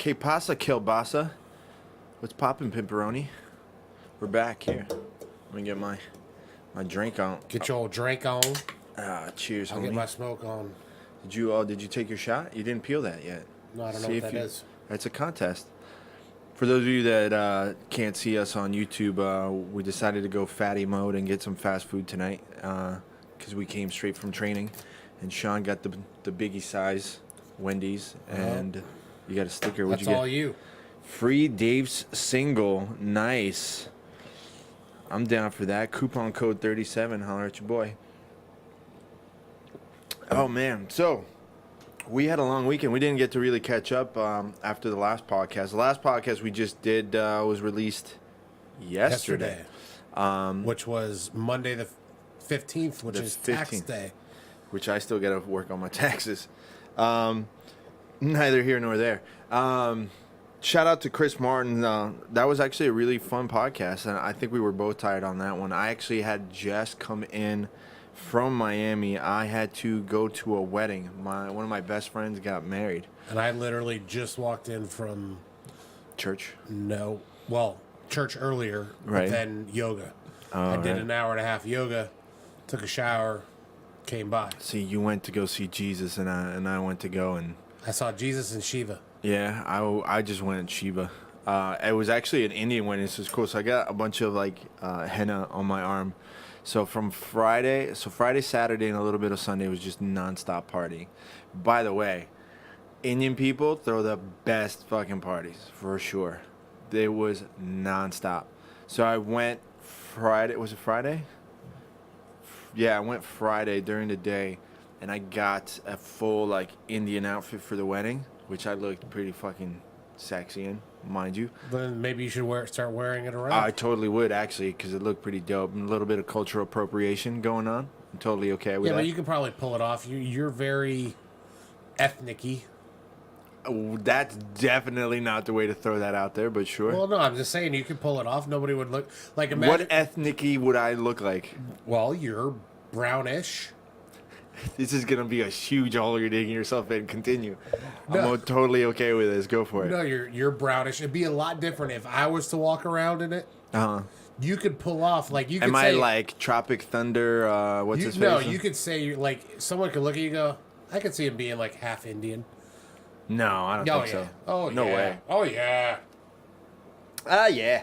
Que pasa, kielbasa? What's poppin', pimperoni? We're back here. Let me get my drink on. Get your old drink on. Cheers, homie. I'll get my smoke on. Did you take your shot? You didn't peel that yet. No, I don't know what that is. It's a contest. For those of you that can't see us on YouTube, we decided to go fatty mode and get some fast food tonight because we came straight from training. And Shawn got the biggie size Wendy's, and you got a sticker. What'd you get? That's all you. Free Dave's single. Nice. I'm down for that. Coupon code 37. Holler at your boy. Oh, man. So, we had a long weekend. We didn't get to really catch up after the last podcast. The last podcast we just did was released yesterday. Which was Monday the 15th, which is 15th. Tax day. Which I still got to work on my taxes. Neither here nor there. Shout out to Chris Martin. That was actually a really fun podcast, and I think we were both tired on that one. I actually had just come in from Miami. I had to go to a wedding. One of my best friends got married. And I literally just walked in from... Church? No. Well, church earlier, right. But then yoga. I did an hour and a half yoga, took a shower, came by. See, you went to go see Jesus, and I went to go and... I saw Jesus and Shiva. Yeah, I just went in Shiva. It was actually an Indian wedding. This was cool. So I got a bunch of henna on my arm. So from Friday, Saturday, and a little bit of Sunday was just nonstop partying. By the way, Indian people throw the best fucking parties for sure. It was nonstop. So I went Friday. Was it Friday? Yeah, I went Friday during the day, and I got a full Indian outfit for the wedding, which I looked pretty fucking sexy in, mind you. Then maybe you should start wearing it around. I totally would, actually, because it looked pretty dope. And a little bit of cultural appropriation going on. I'm totally okay with that. Yeah, but you could probably pull it off. You're very ethnic-y. Oh, that's definitely not the way to throw that out there, but sure. Well, no, I'm just saying you could pull it off. Nobody would look... Imagine, what ethnic-y would I look like? Well, you're brownish. This is going to be a huge hole you're digging yourself in. Continue. No. I'm totally okay with this. Go for it. No, you're brownish. It'd be a lot different if I was to walk around in it. Uh-huh. You could pull off, you could Am say... I like Tropic Thunder, what's his face? No, you could say, someone could look at you and go, I could see him being, half Indian. No, I don't think so. Oh, no yeah. way. Oh, yeah. Yeah.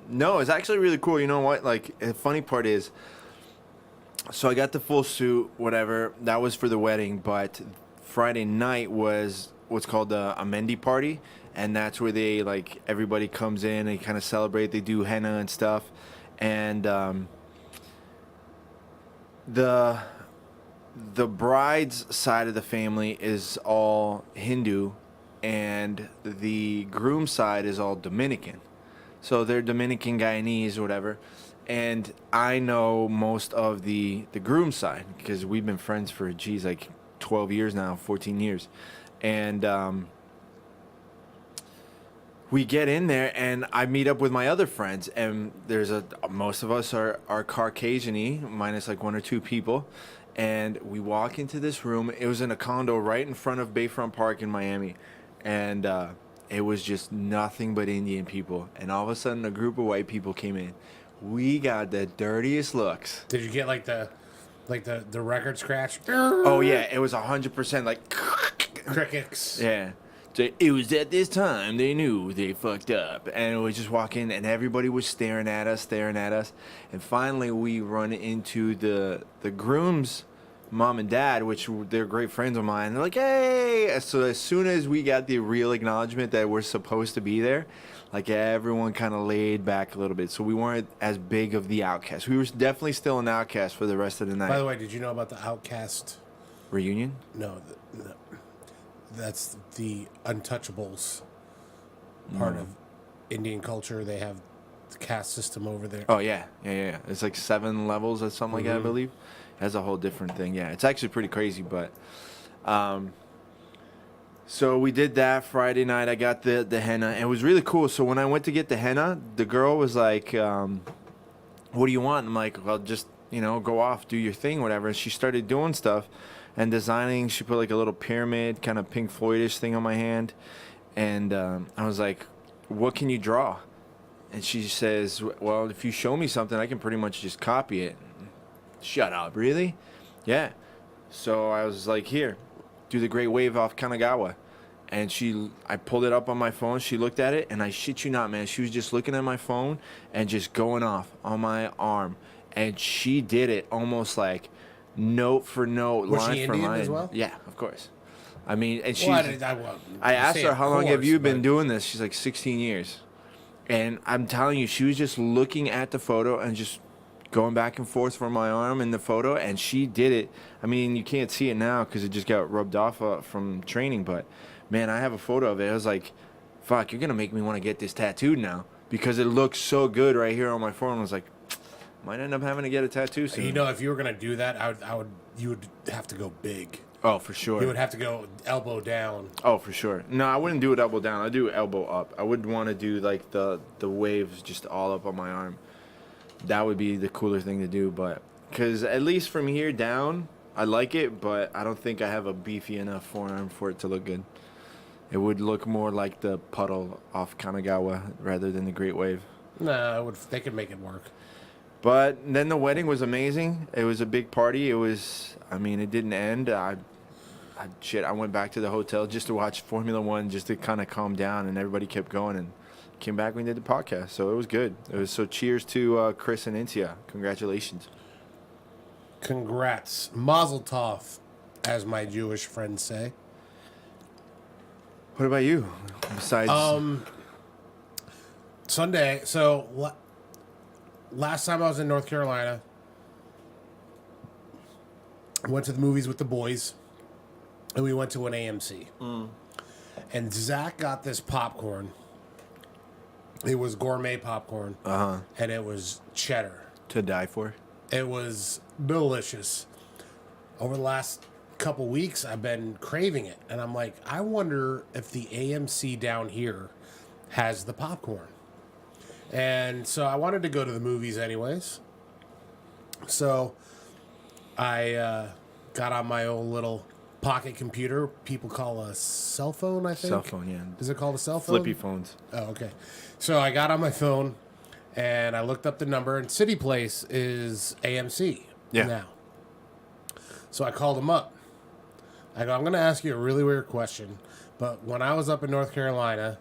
No, it's actually really cool. You know what? The funny part is, so I got the full suit, whatever. That was for the wedding, but Friday night was what's called a Mendi party, and that's where they, everybody comes in and kind of celebrate. They do henna and stuff, and the bride's side of the family is all Hindu, and the groom's side is all Dominican. So they're Dominican Guyanese or whatever. And I know most of the groom's side because we've been friends for, 12 years now, 14 years. And we get in there, and I meet up with my other friends. And there's most of us are Caucasian-y, minus one or two people. And we walk into this room. It was in a condo right in front of Bayfront Park in Miami. And it was just nothing but Indian people. And all of a sudden, a group of white people came in. We got the dirtiest looks. Did you get the record scratch? Oh yeah, it was 100% crickets. Yeah. So it was at this time they knew they fucked up, and we just walk in, and everybody was staring at us, and finally we run into the groom's mom and dad, which they're great friends of mine. They're like, hey! So as soon as we got the real acknowledgement that we're supposed to be there, everyone kind of laid back a little bit. So we weren't as big of the outcast. We were definitely still an outcast for the rest of the night. By the way, did you know about the outcast reunion? No, that's the Untouchables part of Indian culture. They have the caste system over there. Oh, yeah. It's 7 levels or something like that, I believe. That's a whole different thing. Yeah, it's actually pretty crazy, but... So we did that Friday night. I got the henna, and it was really cool. So when I went to get the henna, the girl was like, what do you want? I'm like, well, just, go off, do your thing, whatever. And she started doing stuff and designing. She put a little pyramid, kind of Pink Floyd-ish thing on my hand. And I was like, what can you draw? And she says, well, if you show me something, I can pretty much just copy it. Shut up, really? Yeah. So I was like, here, do the Great Wave off Kanagawa. And I pulled it up on my phone. She looked at it, and I shit you not, man. She was just looking at my phone and just going off on my arm. And she did it almost like note for note, Was line she for Indian line. as well? Yeah, of course. I mean, and she. Well, I asked say her, of how long have course, you been but- doing this? She's like, 16 years. And I'm telling you, she was just looking at the photo and just going back and forth from my arm in the photo, and she did it. I mean, you can't see it now because it just got rubbed off from training, but, man, I have a photo of it. I was like, fuck, you're going to make me want to get this tattooed now because it looks so good right here on my forearm. I was like, might end up having to get a tattoo soon. You know, if you were gonna do that, you would have to go big. Oh, for sure. You would have to go elbow down. Oh, for sure. No, I wouldn't do it elbow down. I'd do it elbow up. I would want to do, like, the waves just all up on my arm. That would be the cooler thing to do, but... Because at least from here down, I like it, but I don't think I have a beefy enough forearm for it to look good. It would look more like the puddle off Kanagawa rather than the Great Wave. No, they could make it work. But then the wedding was amazing. It was a big party. It was... I mean, it didn't end. I went back to the hotel just to watch Formula One, just to kind of calm down, and everybody kept going, and came back when we did the podcast. So it was good. So cheers to Chris and Intia. Congratulations. Congrats. Mazel tov, as my Jewish friends say. What about you? Besides, Sunday, so last time I was in North Carolina, I went to the movies with the boys, and we went to an AMC. And Zach got this popcorn. It was gourmet popcorn, and it was cheddar. to die for. It was delicious. Over the last couple weeks, I've been craving it, and I'm like, I wonder if the AMC down here has the popcorn. And so I wanted to go to the movies anyways. So I got on my own little pocket computer. People call a cell phone, I think. Cell phone, yeah. Is it called a cell phone? Flippy phones. Oh, okay. So I got on my phone and I looked up the number, and City Place is AMC now. So I called them up. I go, I'm going to ask you a really weird question, but when I was up in North Carolina,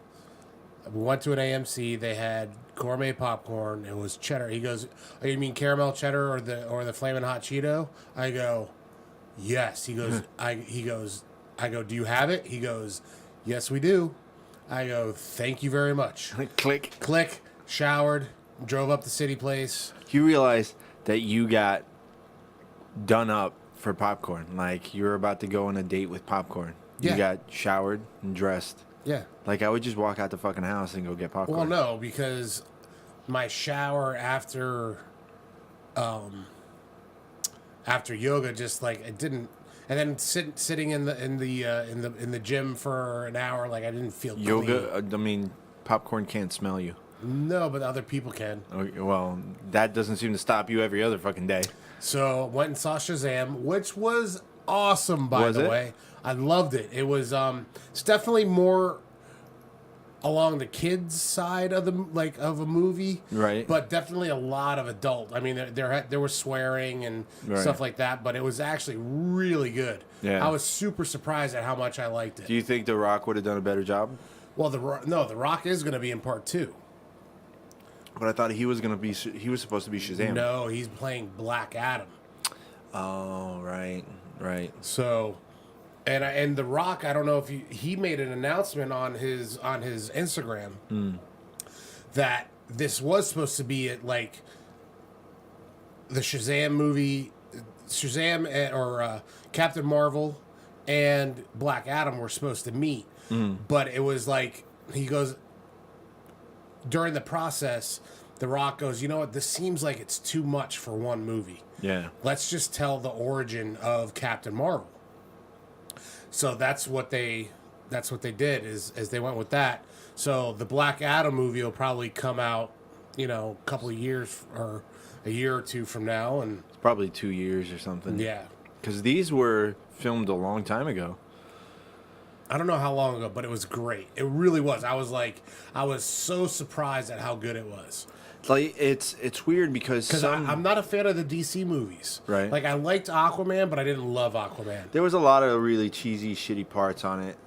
we went to an AMC. They had gourmet popcorn. It was cheddar. He goes, "Oh, you mean caramel cheddar or the Flamin' Hot Cheeto?" I go, "Yes." He goes, I go, "Do you have it?" He goes, "Yes, we do." I go, "Thank you very much." Click. Showered. Drove up to City Place. You realize that you got done up for popcorn. Like, you were about to go on a date with popcorn. Yeah. You got showered and dressed. Yeah. Like, I would just walk out the fucking house and go get popcorn. Well, no, because my shower after yoga just like it didn't, and then sitting in the gym for an hour, like I didn't feel yoga. clean. I mean, popcorn can't smell you. No, but other people can. Okay, well, that doesn't seem to stop you every other fucking day. So went and saw Shazam, which was awesome. By the way, I loved it. It was it's definitely more along the kids side of of a movie, right? But definitely a lot of adult. I mean, there was swearing and stuff like that, but it was actually really good. Yeah, I was super surprised at how much I liked it. Do you think The Rock would have done a better job? Well, The Rock is going to be in part 2. But I thought he was supposed to be Shazam. No, he's playing Black Adam. Oh, right. So, and The Rock, I don't know if he made an announcement on his Instagram that this was supposed to be like the Shazam movie, or Captain Marvel and Black Adam were supposed to meet, but it was like he goes. During the process, The Rock goes, you know what, this seems like it's too much for one movie. Yeah. Let's just tell the origin of Captain Marvel. So that's what they did is they went with that. So the Black Adam movie will probably come out, a couple of years or a year or two from now, and it's probably 2 years or something. Yeah. Because these were filmed a long time ago. I don't know how long ago, but it was great. It really was. I was so surprised at how good it was. Like it's weird because I'm not a fan of the DC movies. Right. Like I liked Aquaman, but I didn't love Aquaman. There was a lot of really cheesy, shitty parts on it.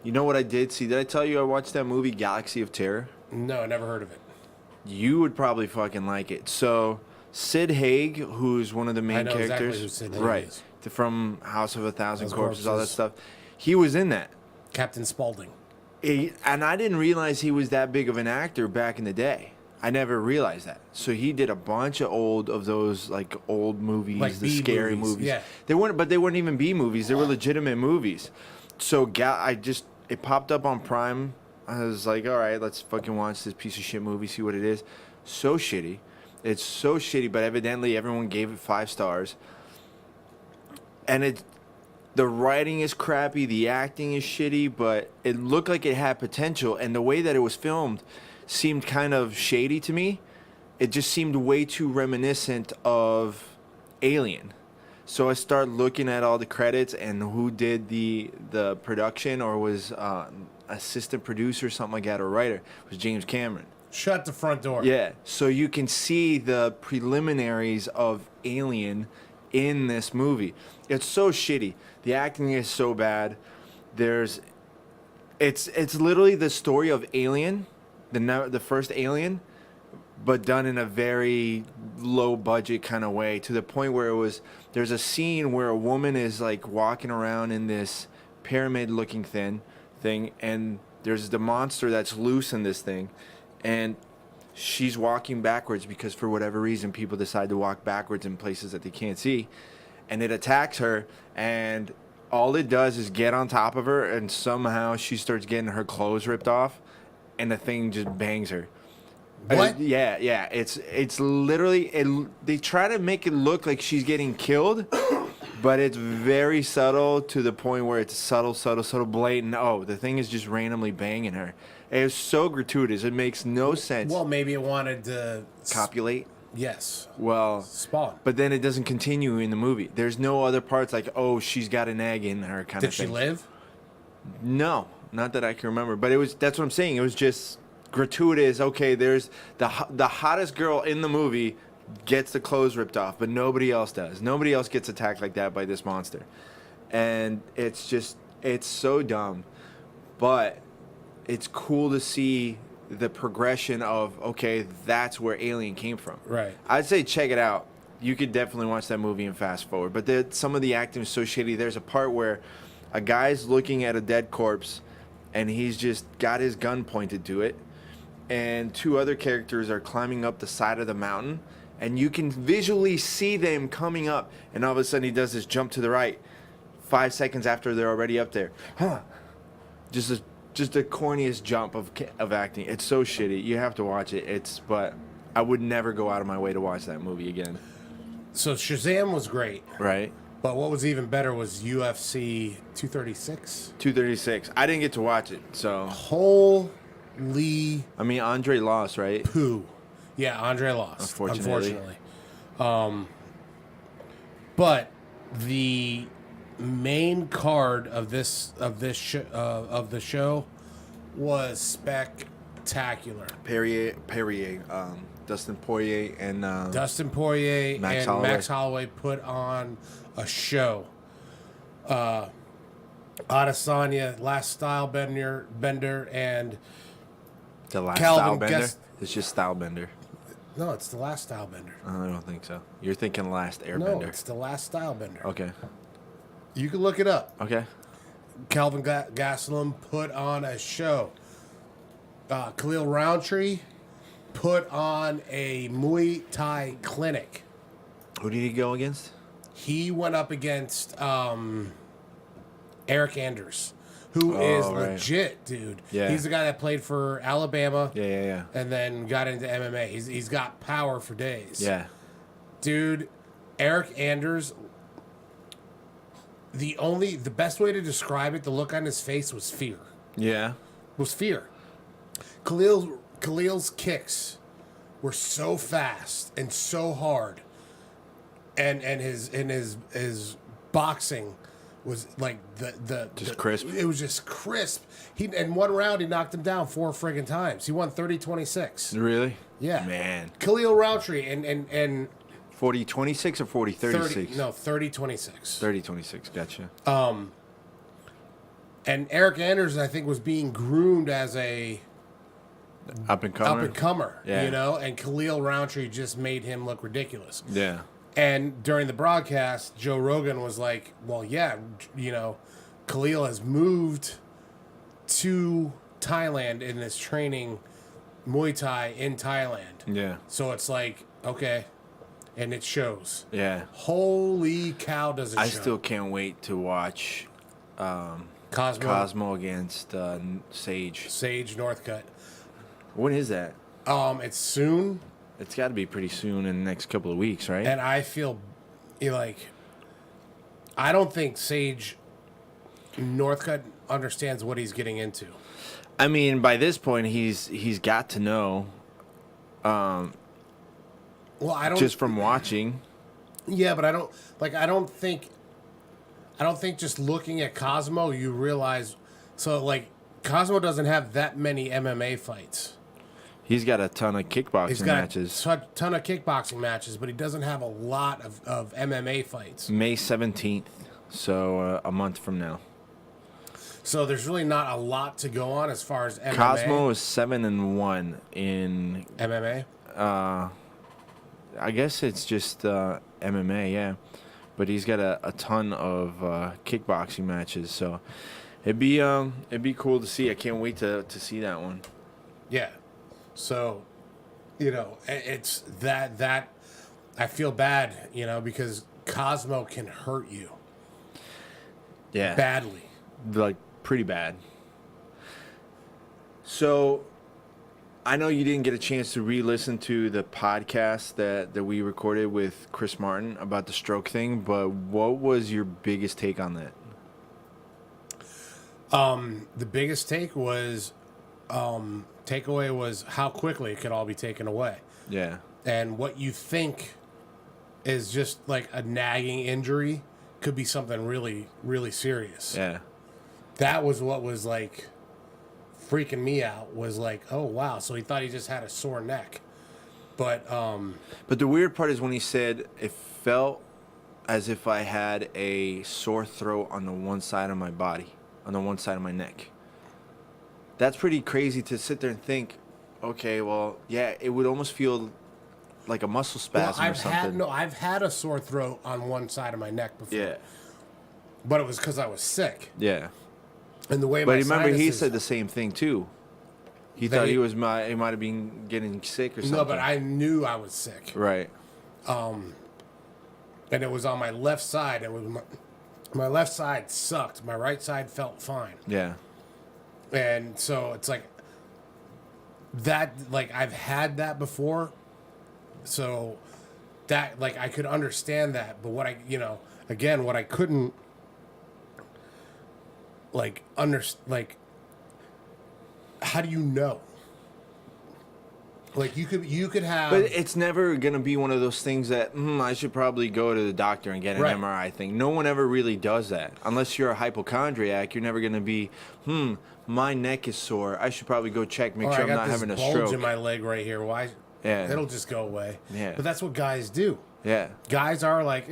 You know what I did see? Did I tell you I watched that movie Galaxy of Terror? No, I never heard of it. You would probably fucking like it. So Sid Haig, who's one of the main characters, exactly who Sid Haig right, is. from House of a Thousand Corpses, all that stuff, he was in that. Captain Spaulding. And I didn't realize he was that big of an actor back in the day. I never realized that. So he did a bunch of those like old movies, like the scary movies. Yeah. They weren't even B movies. They were legitimate movies. So it popped up on Prime. I was like, all right, let's fucking watch this piece of shit movie, see what it is. So shitty. It's so shitty, but evidently everyone gave it 5 stars. And the writing is crappy, the acting is shitty, but it looked like it had potential. And the way that it was filmed seemed kind of shady to me. It just seemed way too reminiscent of Alien. So I started looking at all the credits and who did the production or was assistant producer, something like that, or writer. It was James Cameron. Shut the front door. Yeah. So you can see the preliminaries of Alien in this movie. It's so shitty. The acting is so bad. It's literally the story of Alien, the first Alien, but done in a very low budget kind of way, to the point where there's a scene where a woman is like walking around in this pyramid looking thing, and there's the monster that's loose in this thing, and she's walking backwards because for whatever reason people decide to walk backwards in places that they can't see, and it attacks her, and all it does is get on top of her, and somehow she starts getting her clothes ripped off, and the thing just bangs her. What? Yeah. It's literally they try to make it look like she's getting killed, but it's very subtle to the point where it's subtle, blatant. Oh, the thing is just randomly banging her. It's so gratuitous. It makes no sense. Well, maybe it wanted to Copulate? Yes. Well, Spawn. but then it doesn't continue in the movie. There's no other parts like, oh, she's got an egg in her kind of thing. Did she live? No, not that I can remember. But that's what I'm saying. It was just gratuitous. Okay, there's the hottest girl in the movie gets the clothes ripped off, but nobody else does. Nobody else gets attacked like that by this monster. And it's so dumb. But it's cool to see the progression of, okay, that's where Alien came from. Right. I'd say check it out. You could definitely watch that movie and fast forward. But some of the acting is so shitty. There's a part where a guy's looking at a dead corpse, and he's just got his gun pointed to it, and 2 other characters are climbing up the side of the mountain, and you can visually see them coming up, and all of a sudden he does this jump to the right 5 seconds after they're already up there. Just the corniest jump of acting. It's so shitty. You have to watch it. But I would never go out of my way to watch that movie again. So Shazam was great. Right. But what was even better was UFC 236. 236. I didn't get to watch it, so. Holy. I mean, Andre lost, right? Poo. Yeah, Andre lost. Unfortunately. But the main card of the show was spectacular. Dustin Poirier and Max Holloway put on a show. Adesanya, last style bender, and the last Calvin style bender. It's just style bender. No, it's the last style bender. I don't think so. You're thinking last airbender. No, it's the last style bender. Okay. You can look it up. Okay. Calvin Gastelum put on a show. Khalil Roundtree put on a Muay Thai clinic. Who did he go against? He went up against Eric Anders, who is legit, dude. Yeah. He's the guy that played for Alabama. Yeah. And then got into MMA. He's got power for days. Yeah. Dude, Eric Anders, the best way to describe it, the look on his face was fear. Yeah. Was fear. Khalil's kicks were so fast and so hard, and his boxing was like crisp. It was just crisp. In one round he knocked him down 4 friggin' times. He won 30-26. Really? Yeah. Man. Khalil Rountree and 40-26 or 40-36? 30-26. 30-26, gotcha. And Eric Anderson, I think, was being groomed as a up and comer. Yeah. You know, and Khalil Rountree just made him look ridiculous. Yeah. And during the broadcast, Joe Rogan was like, well, yeah, you know, Khalil has moved to Thailand and is training Muay Thai in Thailand. Yeah. So it's like, okay. And it shows. Yeah. Holy cow, does it show. I still can't wait to watch Cosmo against Sage. Sage Northcutt. When is that? It's soon. It's got to be pretty soon in the next couple of weeks, right? And I feel like I don't think Sage Northcutt understands what he's getting into. I mean, by this point, he's got to know. Well, I don't just from watching. Yeah, but I don't think just looking at Cosmo you realize. So like Cosmo doesn't have that many MMA fights. He's got a ton of kickboxing matches. He's got a ton of kickboxing matches, but he doesn't have a lot of MMA fights. May 17th, so a month from now. So there's really not a lot to go on as far as MMA. Cosmo is 7-1 in MMA. I guess it's just MMA, yeah. But he's got a ton of kickboxing matches, so it'd be cool to see. I can't wait to see that one. Yeah. So, you know, it's that I feel bad, you know, because Cosmo can hurt you. Yeah. Badly. Like, pretty bad. So, I know you didn't get a chance to re-listen to the podcast that we recorded with Chris Martin about the stroke thing, but what was your biggest take on that? The biggest takeaway was how quickly it could all be taken away. Yeah. And what you think is just like a nagging injury could be something really, really serious. Yeah. That was what was like freaking me out, was like, oh wow, so he thought he just had a sore neck. But the weird part is when he said it felt as if I had a sore throat on the one side of my body, on the one side of my neck. That's pretty crazy to sit there and think, okay, well, yeah, it would almost feel like a muscle spasm or something. I've had a sore throat on one side of my neck before. Yeah. But it was because I was sick. Yeah. And the way but remember, he said the same thing, too. He thought he might have been getting sick or something. No, but I knew I was sick. Right. And it was on my left side. It was my left side sucked. My right side felt fine. Yeah. And so it's like that, like I've had that before. So that, like, I could understand that. But what I couldn't how do you know? Like you could have, but it's never gonna be one of those things that I should probably go to the doctor and get an MRI thing. No one ever really does that unless you're a hypochondriac. You're never gonna be, my neck is sore. I should probably go check, make sure I'm not having a stroke. Bulge in my leg right here. Why? Yeah, it'll just go away. Yeah, but that's what guys do. Yeah, guys are like,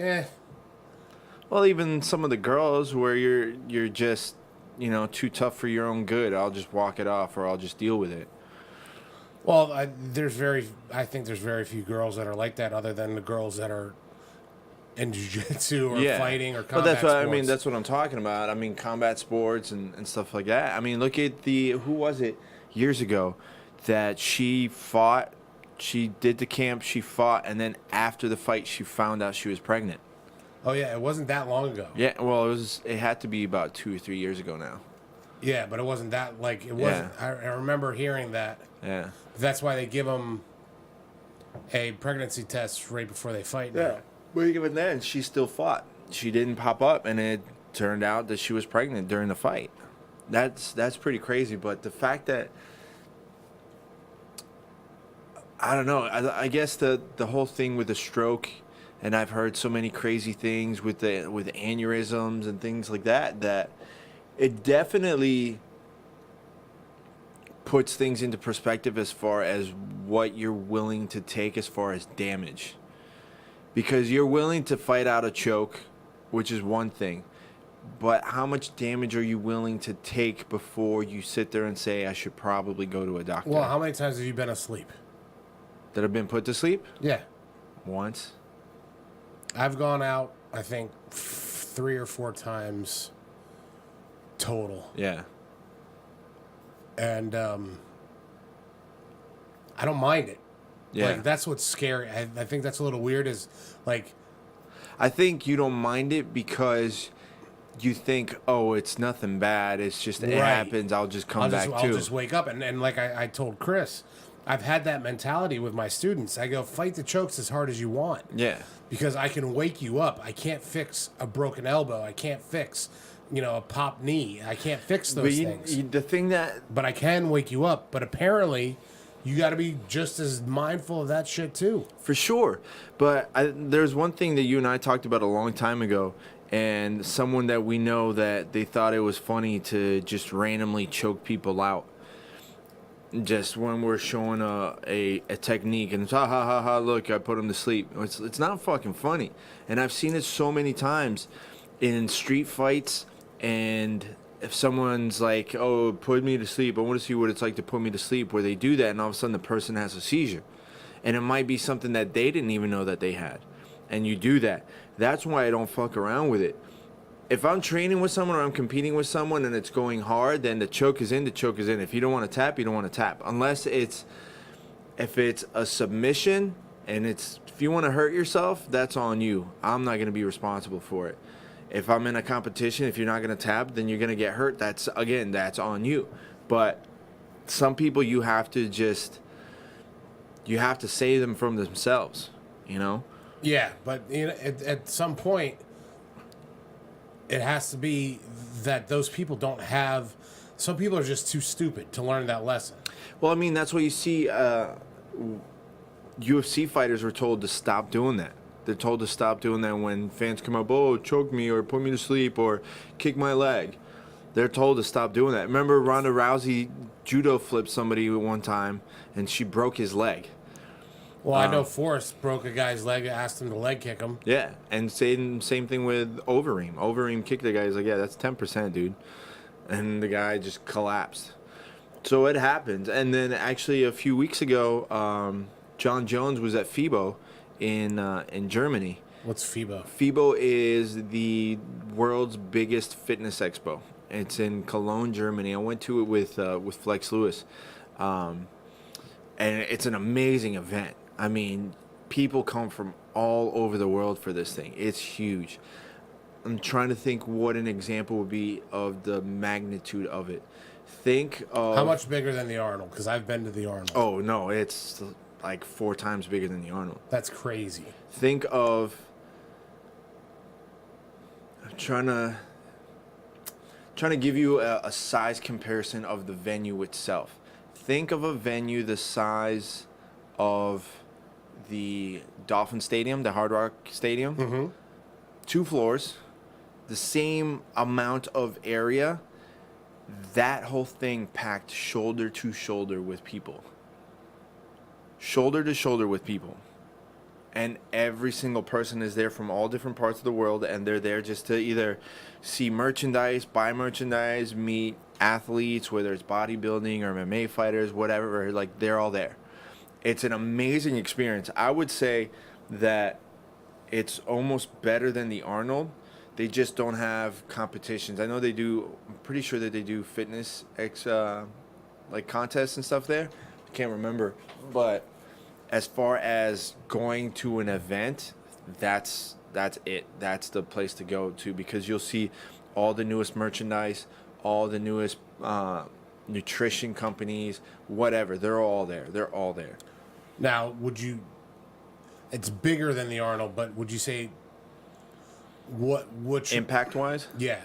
Well, even some of the girls where you're just, too tough for your own good. I'll just walk it off, or I'll just deal with it. Well, I think there's very few girls that are like that, other than the girls that are in jiu-jitsu or fighting or combat that's what sports. I mean. That's what I'm talking about. I mean, combat sports and stuff like that. I mean, look at who was it years ago that she fought? She did the camp, she fought, and then after the fight, she found out she was pregnant. Oh yeah, it wasn't that long ago. Yeah, well, it had to be about 2 or 3 years ago now. Yeah, but it wasn't that, like, it wasn't. I remember hearing that. Yeah. That's why they give them a pregnancy test right before they fight. Now. Yeah. But even then, she still fought. She didn't pop up, and it turned out that she was pregnant during the fight. That's pretty crazy. But the fact that, I don't know, I guess the whole thing with the stroke and I've heard so many crazy things with aneurysms and things like that, that it definitely puts things into perspective as far as what you're willing to take as far as damage. Because you're willing to fight out a choke, which is one thing. But how much damage are you willing to take before you sit there and say, I should probably go to a doctor? Well, how many times have you been asleep? That have been put to sleep? Yeah. Once. I've gone out, I think, 3 or 4 times total. Yeah. And I don't mind it. Yeah. Like, that's what's scary. I think that's a little weird is, like... I think you don't mind it because you think, oh, it's nothing bad. It's just, it happens. I'll just come back I'll just wake up. And like I told Chris, I've had that mentality with my students. I go, fight the chokes as hard as you want. Yeah. Because I can wake you up. I can't fix a broken elbow. I can't fix, a popped knee. I can't fix those things. But I can wake you up. But apparently, you got to be just as mindful of that shit too. For sure. But there's one thing that you and I talked about a long time ago, and someone that we know that they thought it was funny to just randomly choke people out. Just when we're showing a technique and it's, ha ha ha ha, look, I put him to sleep. It's not fucking funny. And I've seen it so many times in street fights, and if someone's like, oh, put me to sleep, I want to see what it's like to put me to sleep, where they do that and all of a sudden the person has a seizure. And it might be something that they didn't even know that they had. And you do that. That's why I don't fuck around with it. If I'm training with someone or I'm competing with someone and it's going hard, then the choke is in, the choke is in. If you don't want to tap, you don't want to tap. Unless if it's a submission and if you want to hurt yourself, that's on you. I'm not going to be responsible for it. If I'm in a competition, if you're not going to tap, then you're going to get hurt. That's on you. But some people you have to save them from themselves, Yeah, but at some point, it has to be that those people don't have... Some people are just too stupid to learn that lesson. Well, I mean, that's why you see UFC fighters were told to stop doing that. They're told to stop doing that when fans come up, oh, choke me or put me to sleep or kick my leg. They're told to stop doing that. Remember Ronda Rousey judo flipped somebody one time and she broke his leg. Well, I know Forrest broke a guy's leg, asked him to leg kick him. Yeah, and same thing with Overeem. Overeem kicked the guy. He's like, yeah, that's 10%, dude. And the guy just collapsed. So it happens. And then actually a few weeks ago, John Jones was at FIBO in Germany. What's FIBO? FIBO is the world's biggest fitness expo. It's in Cologne, Germany. I went to it with Flex Lewis. And it's an amazing event. I mean, people come from all over the world for this thing. It's huge. I'm trying to think what an example would be of the magnitude of it. Think of... How much bigger than the Arnold? Because I've been to the Arnold. Oh, no, it's like 4 times bigger than the Arnold. That's crazy. Think of... I'm trying to give you a size comparison of the venue itself. Think of a venue the size of the Dolphin Stadium, the Hard Rock Stadium. Mm-hmm. 2 floors, the same amount of area. That whole thing packed shoulder to shoulder with people. Shoulder to shoulder with people. And every single person is there from all different parts of the world, and they're there just to either see merchandise, buy merchandise, meet athletes, whether it's bodybuilding or MMA fighters, whatever, like they're all there. It's an amazing experience. I would say that it's almost better than the Arnold. They just don't have competitions. I know they do. I'm pretty sure that they do fitness like contests and stuff there. I can't remember, but as far as going to an event, that's it. That's the place to go to, because you'll see all the newest merchandise, all the newest nutrition companies, whatever. They're all there. They're all there. Now, it's bigger than the Arnold, but would you say what impact-wise? Yeah.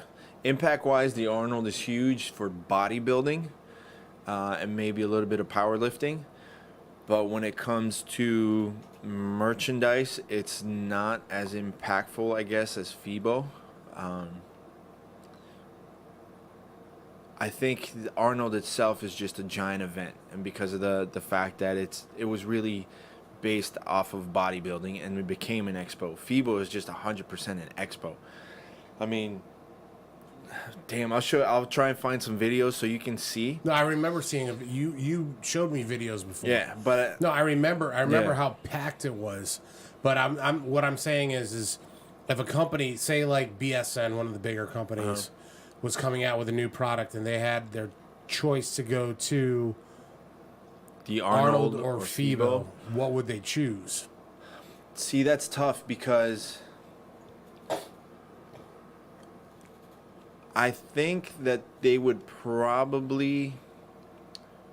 Impact-wise, the Arnold is huge for bodybuilding and maybe a little bit of powerlifting. But when it comes to merchandise, it's not as impactful, I guess, as FIBO. I think Arnold itself is just a giant event, and because of the fact that it was really based off of bodybuilding and it became an expo. FIBO is just 100% an expo. I mean, damn, I'll try and find some videos so you can see. No, I remember seeing it. You showed me videos before. Yeah, but no, I remember how packed it was. But what I'm saying is if a company, say like BSN, one of the bigger companies, was coming out with a new product and they had their choice to go to the Arnold or FIBO, what would they choose? See, that's tough because I think that they would probably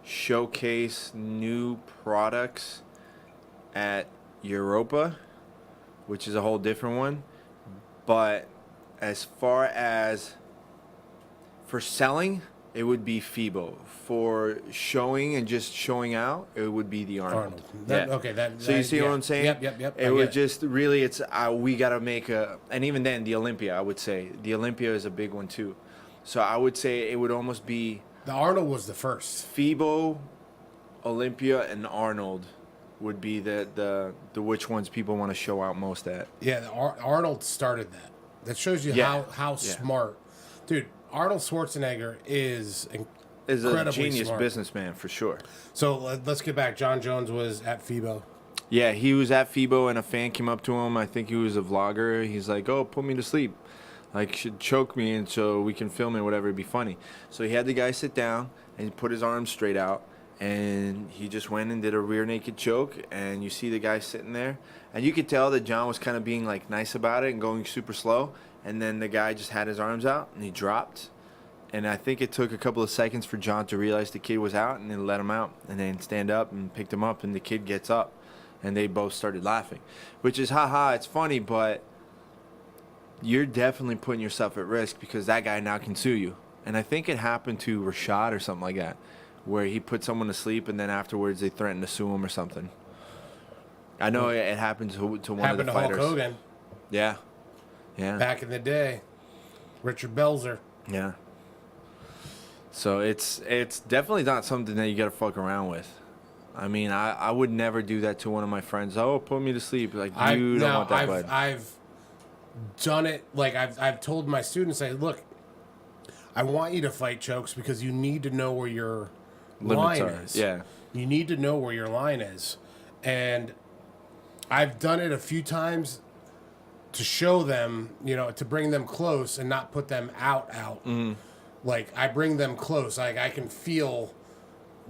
showcase new products at Europa, which is a whole different one. But as far as for selling, it would be FIBO. For showing and just showing out, it would be the Arnold. So you see what I'm saying? Yep. It would just really, it's we got to make and even then, the Olympia, I would say. The Olympia is a big one too. So I would say it would almost be... The Arnold was the first. FIBO, Olympia, and Arnold would be the which ones people want to show out most at. Yeah, Arnold started that. That shows you how smart. Dude, Arnold Schwarzenegger is a genius smart businessman for sure. So let's get back. John Jones was at FIBO. Yeah, he was at FIBO and a fan came up to him. I think he was a vlogger. He's like, "Oh, put me to sleep. Like, should choke me and so we can film it, whatever. It'd be funny." So he had the guy sit down and he put his arms straight out and he just went and did a rear naked choke. And you see the guy sitting there and you could tell that John was kind of being like nice about it and going super slow. And then the guy just had his arms out and he dropped. And I think it took a couple of seconds for John to realize the kid was out and then let him out and then stand up and picked him up and the kid gets up and they both started laughing, which is haha, it's funny, but you're definitely putting yourself at risk because that guy now can sue you. And I think it happened to Rashad or something like that, where he put someone to sleep and then afterwards they threatened to sue him or something. I know it happened to one of the fighters. Happened to Hulk Hogan. Yeah. Back in the day, Richard Belzer. Yeah. So it's definitely not something that you got to fuck around with. I mean, I would never do that to one of my friends. Oh, put me to sleep. Like, you don't want that, bud. I've done it. Like, I've told my students, look, I want you to fight chokes because you need to know where your line is. Yeah. You need to know where your line is. And I've done it a few times to show them, to bring them close and not put them out. Mm. Like, I bring them close. Like, I can feel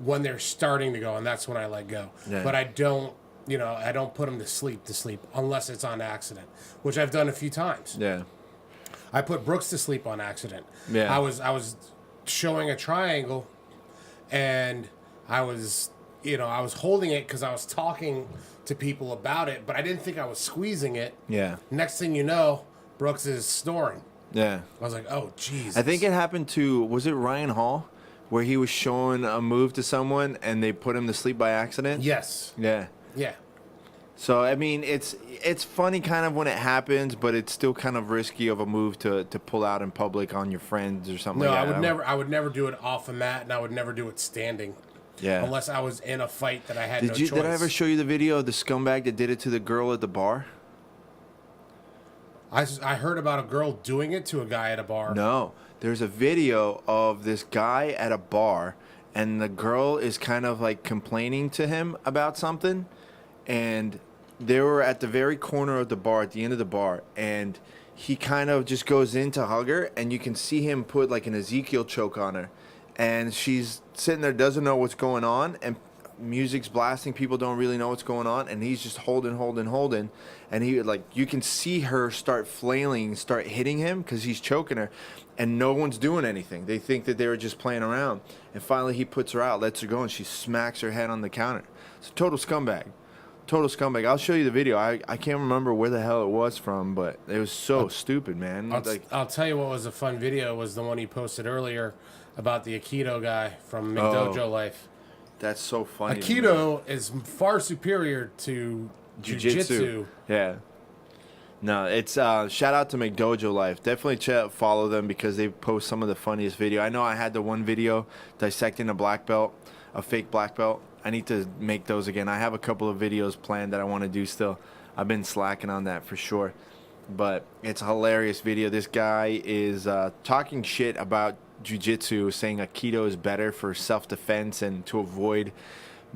when they're starting to go, and that's when I let go. Yeah. But I don't, I don't put them to sleep unless it's on accident, which I've done a few times. Yeah. I put Brooks to sleep on accident. Yeah. I was showing a triangle, and I was holding it because I was talking to people about it, but I didn't think I was squeezing it. Yeah. Next thing you know, Brooks is snoring. Yeah. I was like, oh, Jesus. I think it happened to, was it Ryan Hall, where he was showing a move to someone and they put him to sleep by accident? Yes. Yeah. Yeah. So, I mean, it's funny kind of when it happens, but it's still kind of risky of a move to pull out in public on your friends or something like that. No, I would never do it off a mat, and I would never do it standing. Yeah. Unless I was in a fight that I had no choice. Did I ever show you the video of the scumbag that did it to the girl at the bar? I heard about a girl doing it to a guy at a bar. No. There's a video of this guy at a bar, and the girl is kind of like complaining to him about something, and they were at the very corner of the bar, at the end of the bar, and he kind of just goes in to hug her, and you can see him put like an Ezekiel choke on her, and she's sitting there, doesn't know what's going on, and music's blasting, people don't really know what's going on, and he's just holding, and he, like, you can see her start flailing, start hitting him because he's choking her, and no one's doing anything. They think that they were just playing around, and finally he puts her out, lets her go, and she smacks her head on the counter. It's a total scumbag. I'll show you the video. I can't remember where the hell it was from, but it was so stupid, man. I'll tell you what was a fun video was the one he posted earlier about the Aikido guy from McDojo Life. That's so funny. Aikido is far superior to Jiu-Jitsu. Yeah. No, it's shout out to McDojo Life. Definitely follow them because they post some of the funniest video. I know I had the one video dissecting a black belt, a fake black belt. I need to make those again. I have a couple of videos planned that I want to do still. I've been slacking on that for sure. But it's a hilarious video. This guy is talking shit about Jiu-Jitsu, saying Aikido is better for self-defense and to avoid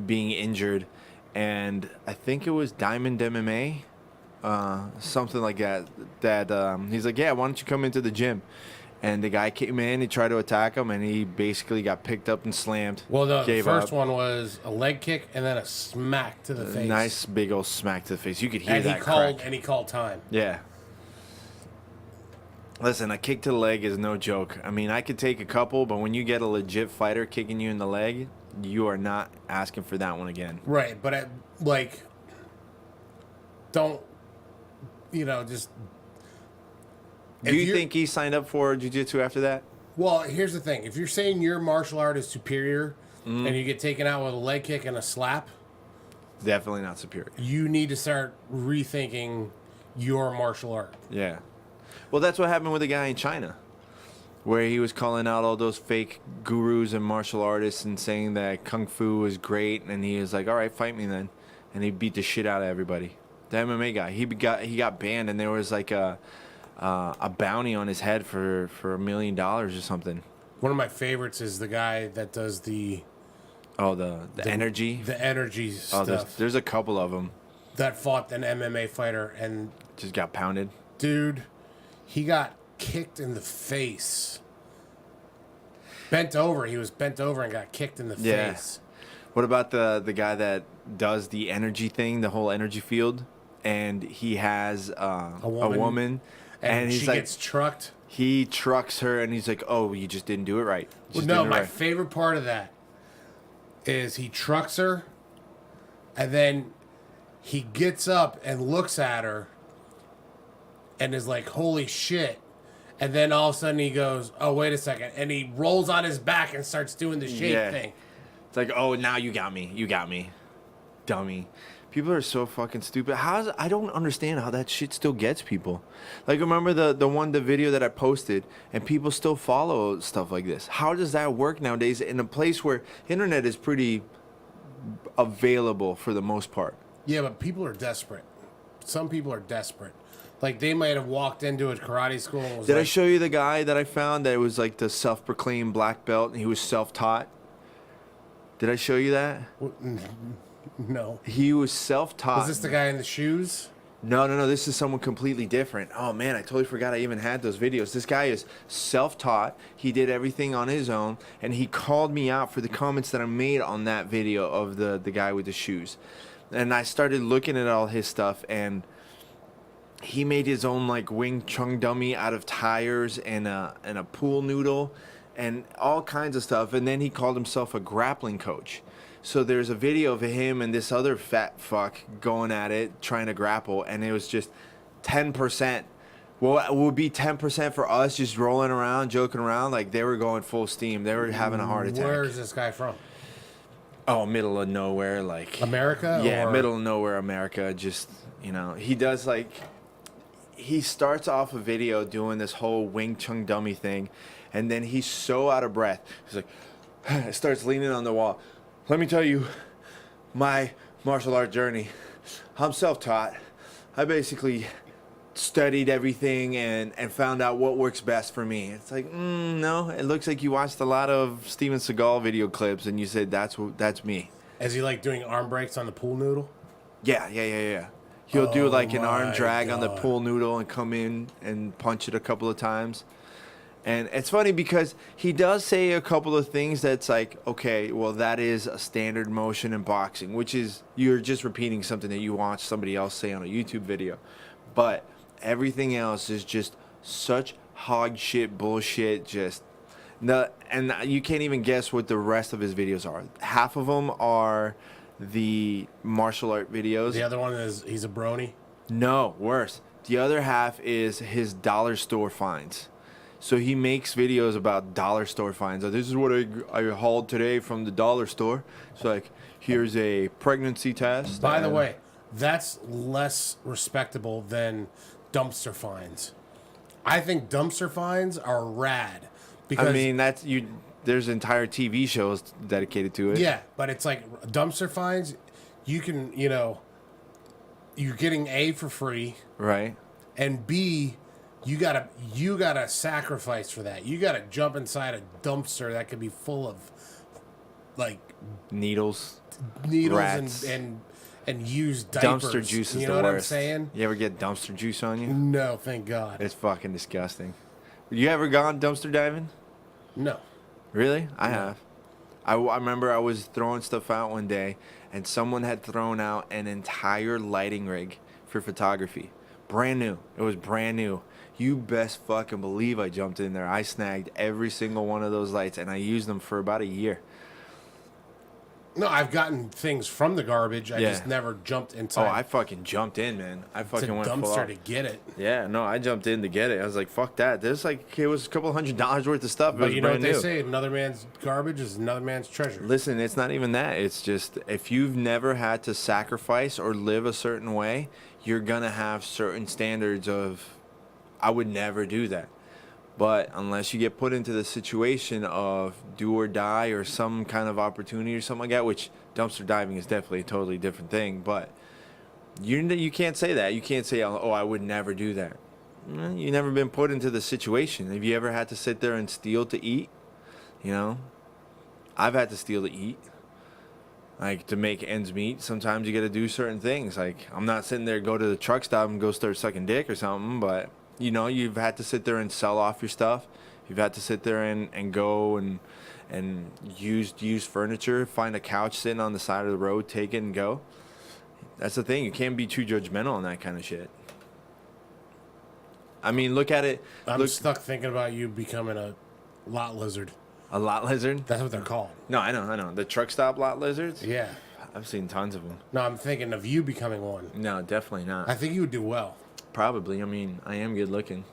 being injured. And I think it was Diamond MMA, something like that. He's like, yeah, why don't you come into the gym? And the guy came in, he tried to attack him, and he basically got picked up and slammed. Well, the first one was a leg kick and then a smack to the face. Nice big old smack to the face. You could hear that crack. Crack. And he called time. Yeah. Listen, a kick to the leg is no joke. I mean, I could take a couple, but when you get a legit fighter kicking you in the leg, you are not asking for that one again. Right, but don't, just... Do you think he signed up for jiu-jitsu after that? Well, here's the thing. If you're saying your martial art is superior and you get taken out with a leg kick and a slap... Definitely not superior. You need to start rethinking your martial art. Yeah. Well, that's what happened with the guy in China, where he was calling out all those fake gurus and martial artists and saying that kung fu is great, and he was like, "All right, fight me then," and he beat the shit out of everybody. The MMA guy, he got banned, and there was like a bounty on his head for $1 million or something. One of my favorites is the guy that does the energy, the energy stuff. There's a couple of them that fought an MMA fighter and just got pounded. Dude. He got kicked in the face. Bent over. He was bent over and got kicked in the face. What about the guy that does the energy thing, the whole energy field, and he has a woman and she gets trucked? He trucks her, and he's like, "Oh, you just didn't do it right." My favorite part of that is he trucks her, and then he gets up and looks at her, and is like, holy shit. And then all of a sudden he goes, oh, wait a second. And he rolls on his back and starts doing the shape thing. It's like, oh, now you got me. You got me. Dummy. People are so fucking stupid. I don't understand how that shit still gets people. Like, remember the video that I posted, and people still follow stuff like this. How does that work nowadays in a place where internet is pretty available for the most part? Yeah, but people are desperate. Some people are desperate. Like, they might have walked into a karate school and was Did I show you the guy that I found that was like the self-proclaimed black belt and he was self-taught? Did I show you that? No. He was self-taught. Was this the guy in the shoes? No. This is someone completely different. Oh, man, I totally forgot I even had those videos. This guy is self-taught. He did everything on his own, and he called me out for the comments that I made on that video of the guy with the shoes. And I started looking at all his stuff, and he made his own like Wing Chun dummy out of tires and a pool noodle and all kinds of stuff. And then he called himself a grappling coach. So there's a video of him and this other fat fuck going at it, trying to grapple. And it was just 10%. Well, it would be 10% for us just rolling around, joking around. Like they were going full steam. They were having a heart attack. Where is this guy from? Oh, middle of nowhere. Like America? Yeah, middle of nowhere, America. Just, he does like... He starts off a video doing this whole Wing Chun dummy thing, and then he's so out of breath. He's like, starts leaning on the wall. Let me tell you my martial art journey. I'm self-taught. I basically studied everything and found out what works best for me. It's like, no. It looks like you watched a lot of Steven Seagal video clips, and you said, that's me. Is he like doing arm breaks on the pool noodle? Yeah. He'll do like an arm drag on the pool noodle and come in and punch it a couple of times. And it's funny because he does say a couple of things that's like, okay, well, that is a standard motion in boxing, which is you're just repeating something that you watch somebody else say on a YouTube video. But everything else is just such hog shit bullshit. And you can't even guess what the rest of his videos are. Half of them are the martial art videos. The other one is he's a brony? No, worse. The other half is his dollar store finds. So he makes videos about dollar store finds. This is what I hauled today from the dollar store. It's like, here's a pregnancy test. By the way, that's less respectable than dumpster finds. I think dumpster finds are rad. Because, I mean, there's entire TV shows dedicated to it. Yeah, but it's like dumpster finds, you can, you're getting A, for free. Right. And B, you gotta sacrifice for that. You gotta jump inside a dumpster that could be full of like needles rats. and used diapers. Dumpster juice is you the know worst. What I'm saying? You ever get dumpster juice on you? No, thank God. It's fucking disgusting. You ever gone dumpster diving? No. Really? I have. I remember I was throwing stuff out one day, and someone had thrown out an entire lighting rig for photography. Brand new. It was brand new. You best fucking believe I jumped in there. I snagged every single one of those lights, and I used them for about a year. No, I've gotten things from the garbage. I just never jumped inside. Oh, I fucking jumped in, man. I fucking went full dumpster to get it. Yeah, no, I jumped in to get it. I was like, fuck that. There's like, it was a couple $100 worth of stuff. But you know what they say? Another man's garbage is another man's treasure. Listen, it's not even that. It's just, if you've never had to sacrifice or live a certain way, you're going to have certain standards of, I would never do that. But unless you get put into the situation of do or die or some kind of opportunity or something like that, which dumpster diving is definitely a totally different thing, but you can't say that. You can't say, oh, I would never do that. You've never been put into the situation. Have you ever had to sit there and steal to eat? I've had to steal to eat. Like, to make ends meet, sometimes you got to do certain things. Like, I'm not sitting there, go to the truck stop and go start sucking dick or something, but you've had to sit there and sell off your stuff. You've had to sit there and go and use furniture, find a couch sitting on the side of the road, take it and go. That's the thing. You can't be too judgmental on that kind of shit. I mean, look at it. I'm stuck thinking about you becoming a lot lizard. A lot lizard? That's what they're called. No, I know. The truck stop lot lizards? Yeah. I've seen tons of them. No, I'm thinking of you becoming one. No, definitely not. I think you would do well. Probably. I mean, I am good looking.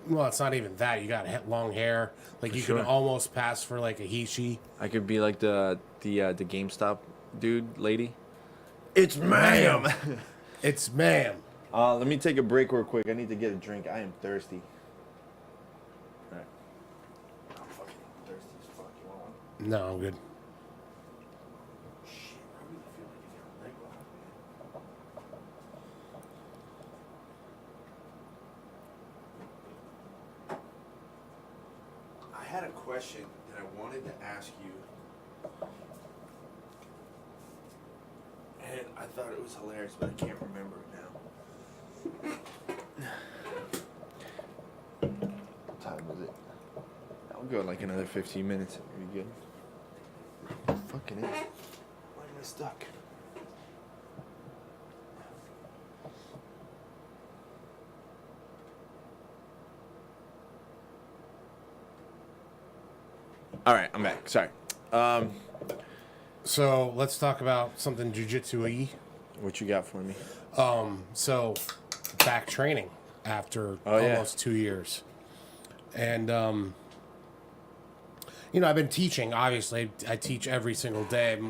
Well, it's not even that. You got long hair. Like, for you can almost pass for like a he/she. I could be like the GameStop lady. It's ma'am. It's ma'am. Let me take a break real quick. I need to get a drink. I am thirsty. All right. I'm fucking thirsty as fuck. You want one? No, I'm good. Shit, I really feel like you got a leg lock, man. I had a question that I wanted to ask you. And I thought it was hilarious, but I can't remember it now. What time was it? I'll go like another 15 minutes. Are you good? Fucking is. Why am I stuck? All right, I'm back. Sorry. So let's talk about something Jiu-Jitsu-y. What you got for me? So back training after almost 2 years. And, I've been teaching, obviously. I teach every single day,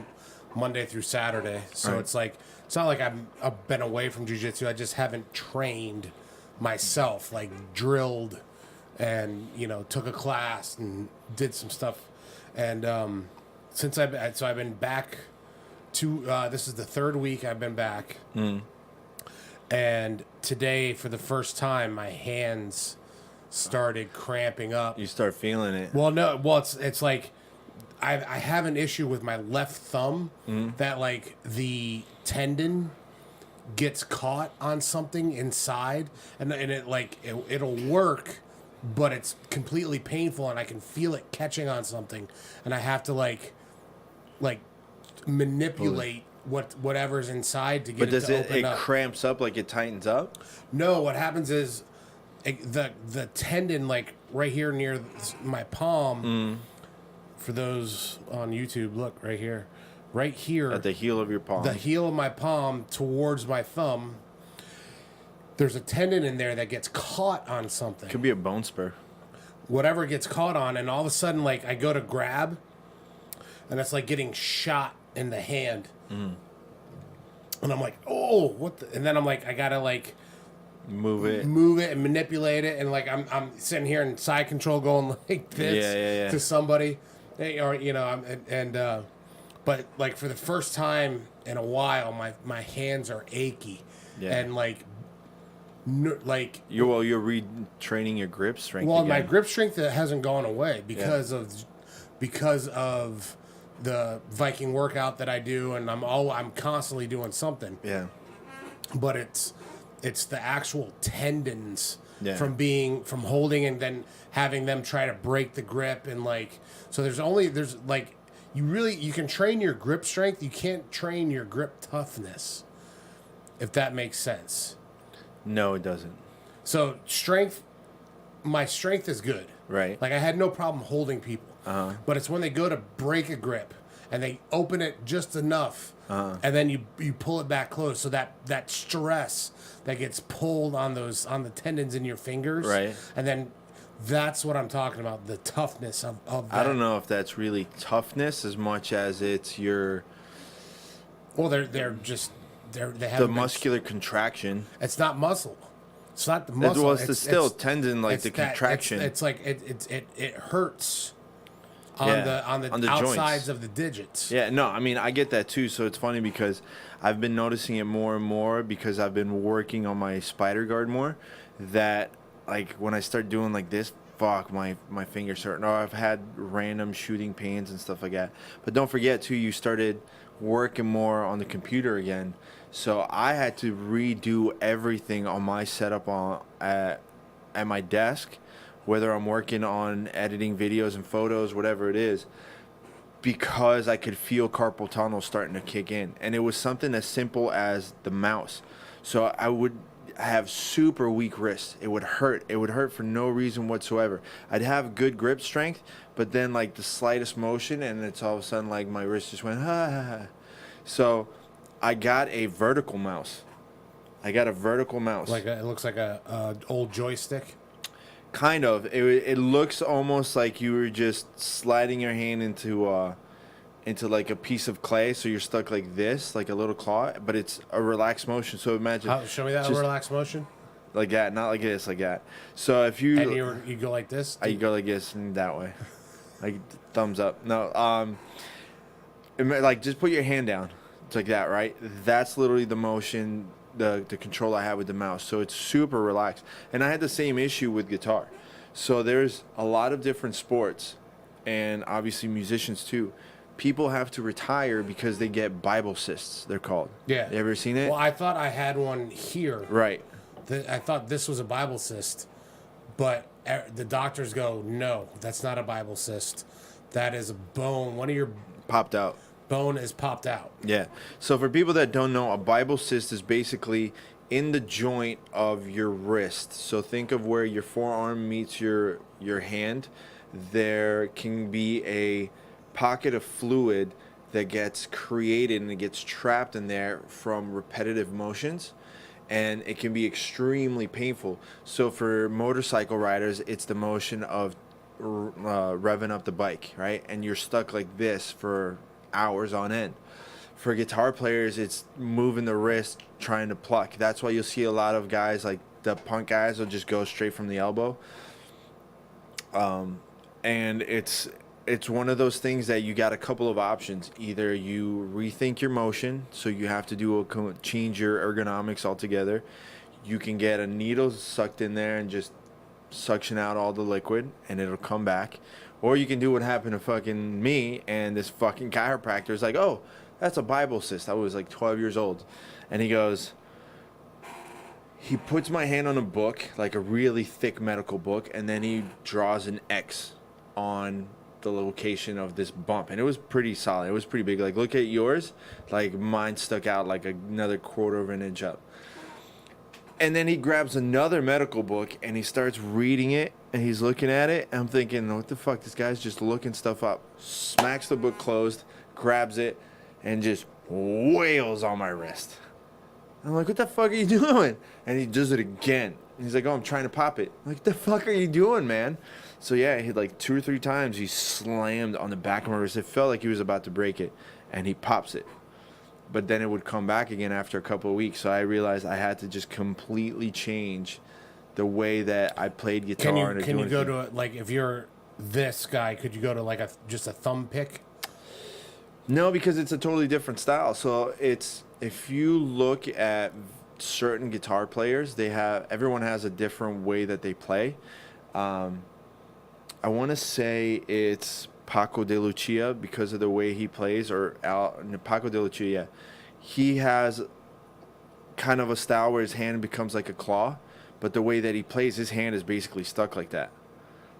Monday through Saturday. So it's like, it's not like I've been away from Jiu-Jitsu. I just haven't trained myself, like drilled and, took a class and did some stuff. And since I've been back to, this is the third week I've been back. And today, for the first time, my hands started cramping up. You start feeling it. Well, no. Well, it's like I have an issue with my left thumb that like the tendon gets caught on something inside, and it like it'll work, but it's completely painful, and I can feel it catching on something, and I have to like manipulate whatever's inside to get it to open up. It cramps up, like it tightens up? No, what happens is the tendon, like right here near my palm, for those on YouTube, look right here. Right here. At the heel of your palm. The heel of my palm towards my thumb. There's a tendon in there that gets caught on something. Could be a bone spur. whatever gets caught on, and all of a sudden, like, I go to grab, and it's like getting shot in the hand. And I'm like, oh, what the? And then I'm like, I gotta, like, move it and manipulate it, and, like, I'm sitting here in side control going like this to somebody, or, you know, but, like, for the first time in a while, my hands are achy, and, like, you're retraining your grip strength. Well, again. My grip strength hasn't gone away because of the Viking workout that I do, and I'm constantly doing something. Yeah. But it's the actual tendons from holding and then having them try to break the grip, and, like, so there's like, you can train your grip strength, you can't train your grip toughness, if that makes sense. No, it doesn't. So my strength is good. Right. Like, I had no problem holding people. But it's when they go to break a grip and they open it just enough, and then you pull it back close. So that stress that gets pulled on the tendons in your fingers. Right. And then that's what I'm talking about, the toughness of that. I don't know if that's really toughness as much as it's your... Well, they have the muscular contraction. It's not muscle. It's not the muscle. It's still tendon, like the contraction. It's like it hurts on the outsides joints of the digits. Yeah, no, I mean, I get that too. So it's funny because I've been noticing it more and more because I've been working on my spider guard more. That, like, when I start doing like this, fuck, my fingers hurt. No, I've had random shooting pains and stuff like that. But don't forget too, you started working more on the computer again. So I had to redo everything on my setup at my desk, whether I'm working on editing videos and photos, whatever it is, because I could feel carpal tunnel starting to kick in. And it was something as simple as the mouse. So I would have super weak wrists. It would hurt. It would hurt for no reason whatsoever. I'd have good grip strength, but then, like, the slightest motion, and it's all of a sudden like my wrist just went, ha. So I got a vertical mouse. Like, it looks like a old joystick. Kind of. It looks almost like you were just sliding your hand into like a piece of clay, so you're stuck like this, like a little claw, but it's a relaxed motion. So imagine. Show me that relaxed motion. Like that, not like this, like that. So if you and you go like this. You go like this and that way, like thumbs up. No, like, just put your hand down. It's like that, right? That's literally the motion, the control I have with the mouse. So it's super relaxed. And I had the same issue with guitar. So there's a lot of different sports, and obviously musicians too. People have to retire because they get Bible cysts, they're called. Yeah. You ever seen it? Well, I thought I had one here. Right. I thought this was a Bible cyst, but the doctors go, no, that's not a Bible cyst. That is a bone. One of your... Popped out. Bone is popped out. Yeah. So for people that don't know, a Bible cyst is basically in the joint of your wrist. So think of where your forearm meets your hand. There can be a pocket of fluid that gets created and it gets trapped in there from repetitive motions, and it can be extremely painful. So for motorcycle riders, it's the motion of revving up the bike, right? And you're stuck like this for hours on end. For guitar players, it's moving the wrist, trying to pluck. That's why you'll see a lot of guys, like the punk guys, will just go straight from the elbow. And it's one of those things that you got a couple of options. Either you rethink your motion, so you have to change your ergonomics altogether. You can get a needle sucked in there and just suction out all the liquid, and it'll come back. Or you can do what happened to fucking me, and this fucking chiropractor is like, oh, that's a Bible cyst. I was like 12 years old. And he puts my hand on a book, like a really thick medical book, and then he draws an X on the location of this bump. And it was pretty solid. It was pretty big. Like, look at yours. Like, mine stuck out like another quarter of an inch up. And then he grabs another medical book and he starts reading it, and he's looking at it. And I'm thinking, what the fuck? This guy's just looking stuff up. Smacks the book closed, grabs it, and just wails on my wrist. I'm like, what the fuck are you doing? And he does it again. He's like, oh, I'm trying to pop it. I'm like, what the fuck are you doing, man? So yeah, he like 2 or 3 times he slammed on the back of my wrist. It felt like he was about to break it, and he pops it. But then it would come back again after a couple of weeks. So I realized I had to just completely change the way that I played guitar. Can you go to like, if you're this guy, could you go to like just a thumb pick? No, because it's a totally different style. So it's, if you look at certain guitar players, everyone has a different way that they play. I want to say it's Paco de Lucia because of the way he plays, or Paco de Lucia. Yeah. He has kind of a style where his hand becomes like a claw, but the way that he plays, his hand is basically stuck like that.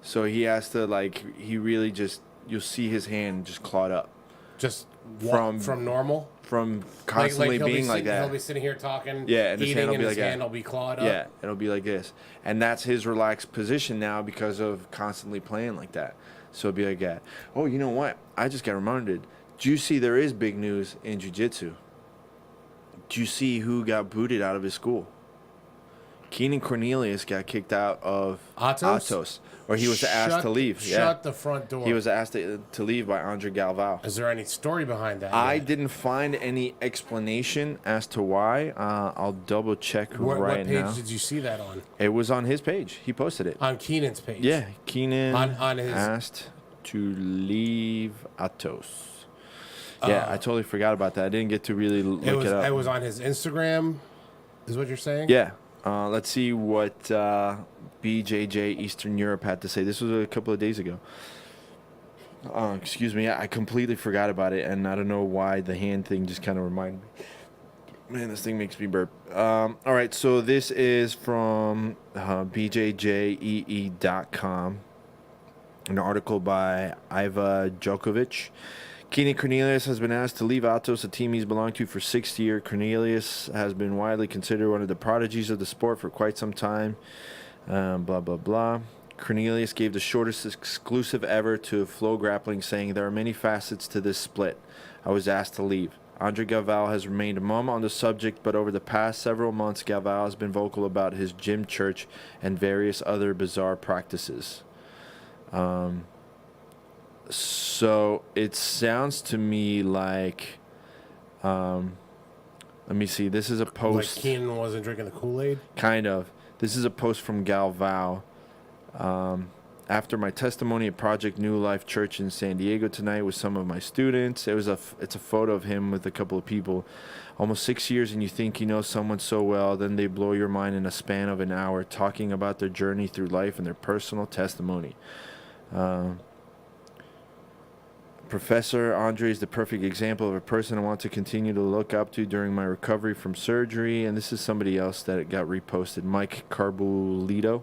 So he has to he really just, you'll see his hand just clawed up. Just from normal? From constantly being like that. He'll be sitting here talking, yeah, and eating, his hand will and be his like hand that. will be clawed up. Yeah, it'll be like this. And that's his relaxed position now because of constantly playing like that. So it'll be like that. Oh, you know what? I just got reminded. Do you see there is big news in Jiu-Jitsu? Do you see who got booted out of his school? Keenan Cornelius got kicked out of Atos. Or he was asked to leave. Shut the front door. He was asked to leave by Andre Galvao. Is there any story behind that? I didn't find any explanation as to why. I'll double check right now. What page did you see that on? It was on his page. He posted it. On Keenan's page? Yeah. Keenan on his... asked to leave Atos. Yeah, I totally forgot about that. I didn't get to really look it up. It was on his Instagram, is what you're saying? Yeah. Let's see what BJJ Eastern Europe had to say. This was a couple of days ago. Excuse me. I completely forgot about it, and I don't know why the hand thing just kind of reminded me. Man, this thing makes me burp. All right, so this is from BJJEE.com, an article by Iva Djokovic. Keenan Cornelius has been asked to leave Atos, a team he's belonged to for 6 years. Cornelius has been widely considered one of the prodigies of the sport for quite some time. Blah, blah, blah. Cornelius gave the shortest exclusive ever to Flow Grappling, saying, there are many facets to this split. I was asked to leave. Andre Galvao has remained mum on the subject, but over the past several months, Galvao has been vocal about his gym, church, and various other bizarre practices. So it sounds to me like, let me see. This is a post. Like Keenan wasn't drinking the Kool-Aid? Kind of. This is a post from Galvao. After my testimony at Project New Life Church in San Diego tonight with some of my students, it's a photo of him with a couple of people. Almost 6 years, and you think you know someone so well, then they blow your mind in a span of an hour, talking about their journey through life and their personal testimony. Professor Andre is the perfect example of a person I want to continue to look up to during my recovery from surgery. And this is somebody else that got reposted, Mike Carbulito.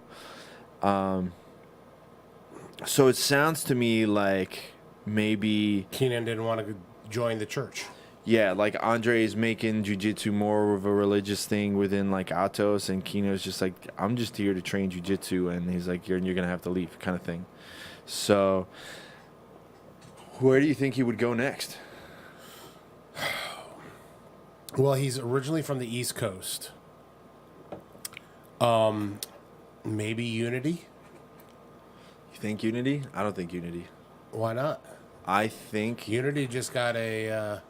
So it sounds to me like maybe Keenan didn't want to join the church. Yeah, like Andre is making jiu-jitsu more of a religious thing within like Atos, and Keenan's just like, I'm just here to train jiu-jitsu, and he's like, you're going to have to leave kind of thing. So where do you think he would go next? Well, he's originally from the East Coast. Maybe Unity? You think Unity? I don't think Unity. Why not? I think Unity just got an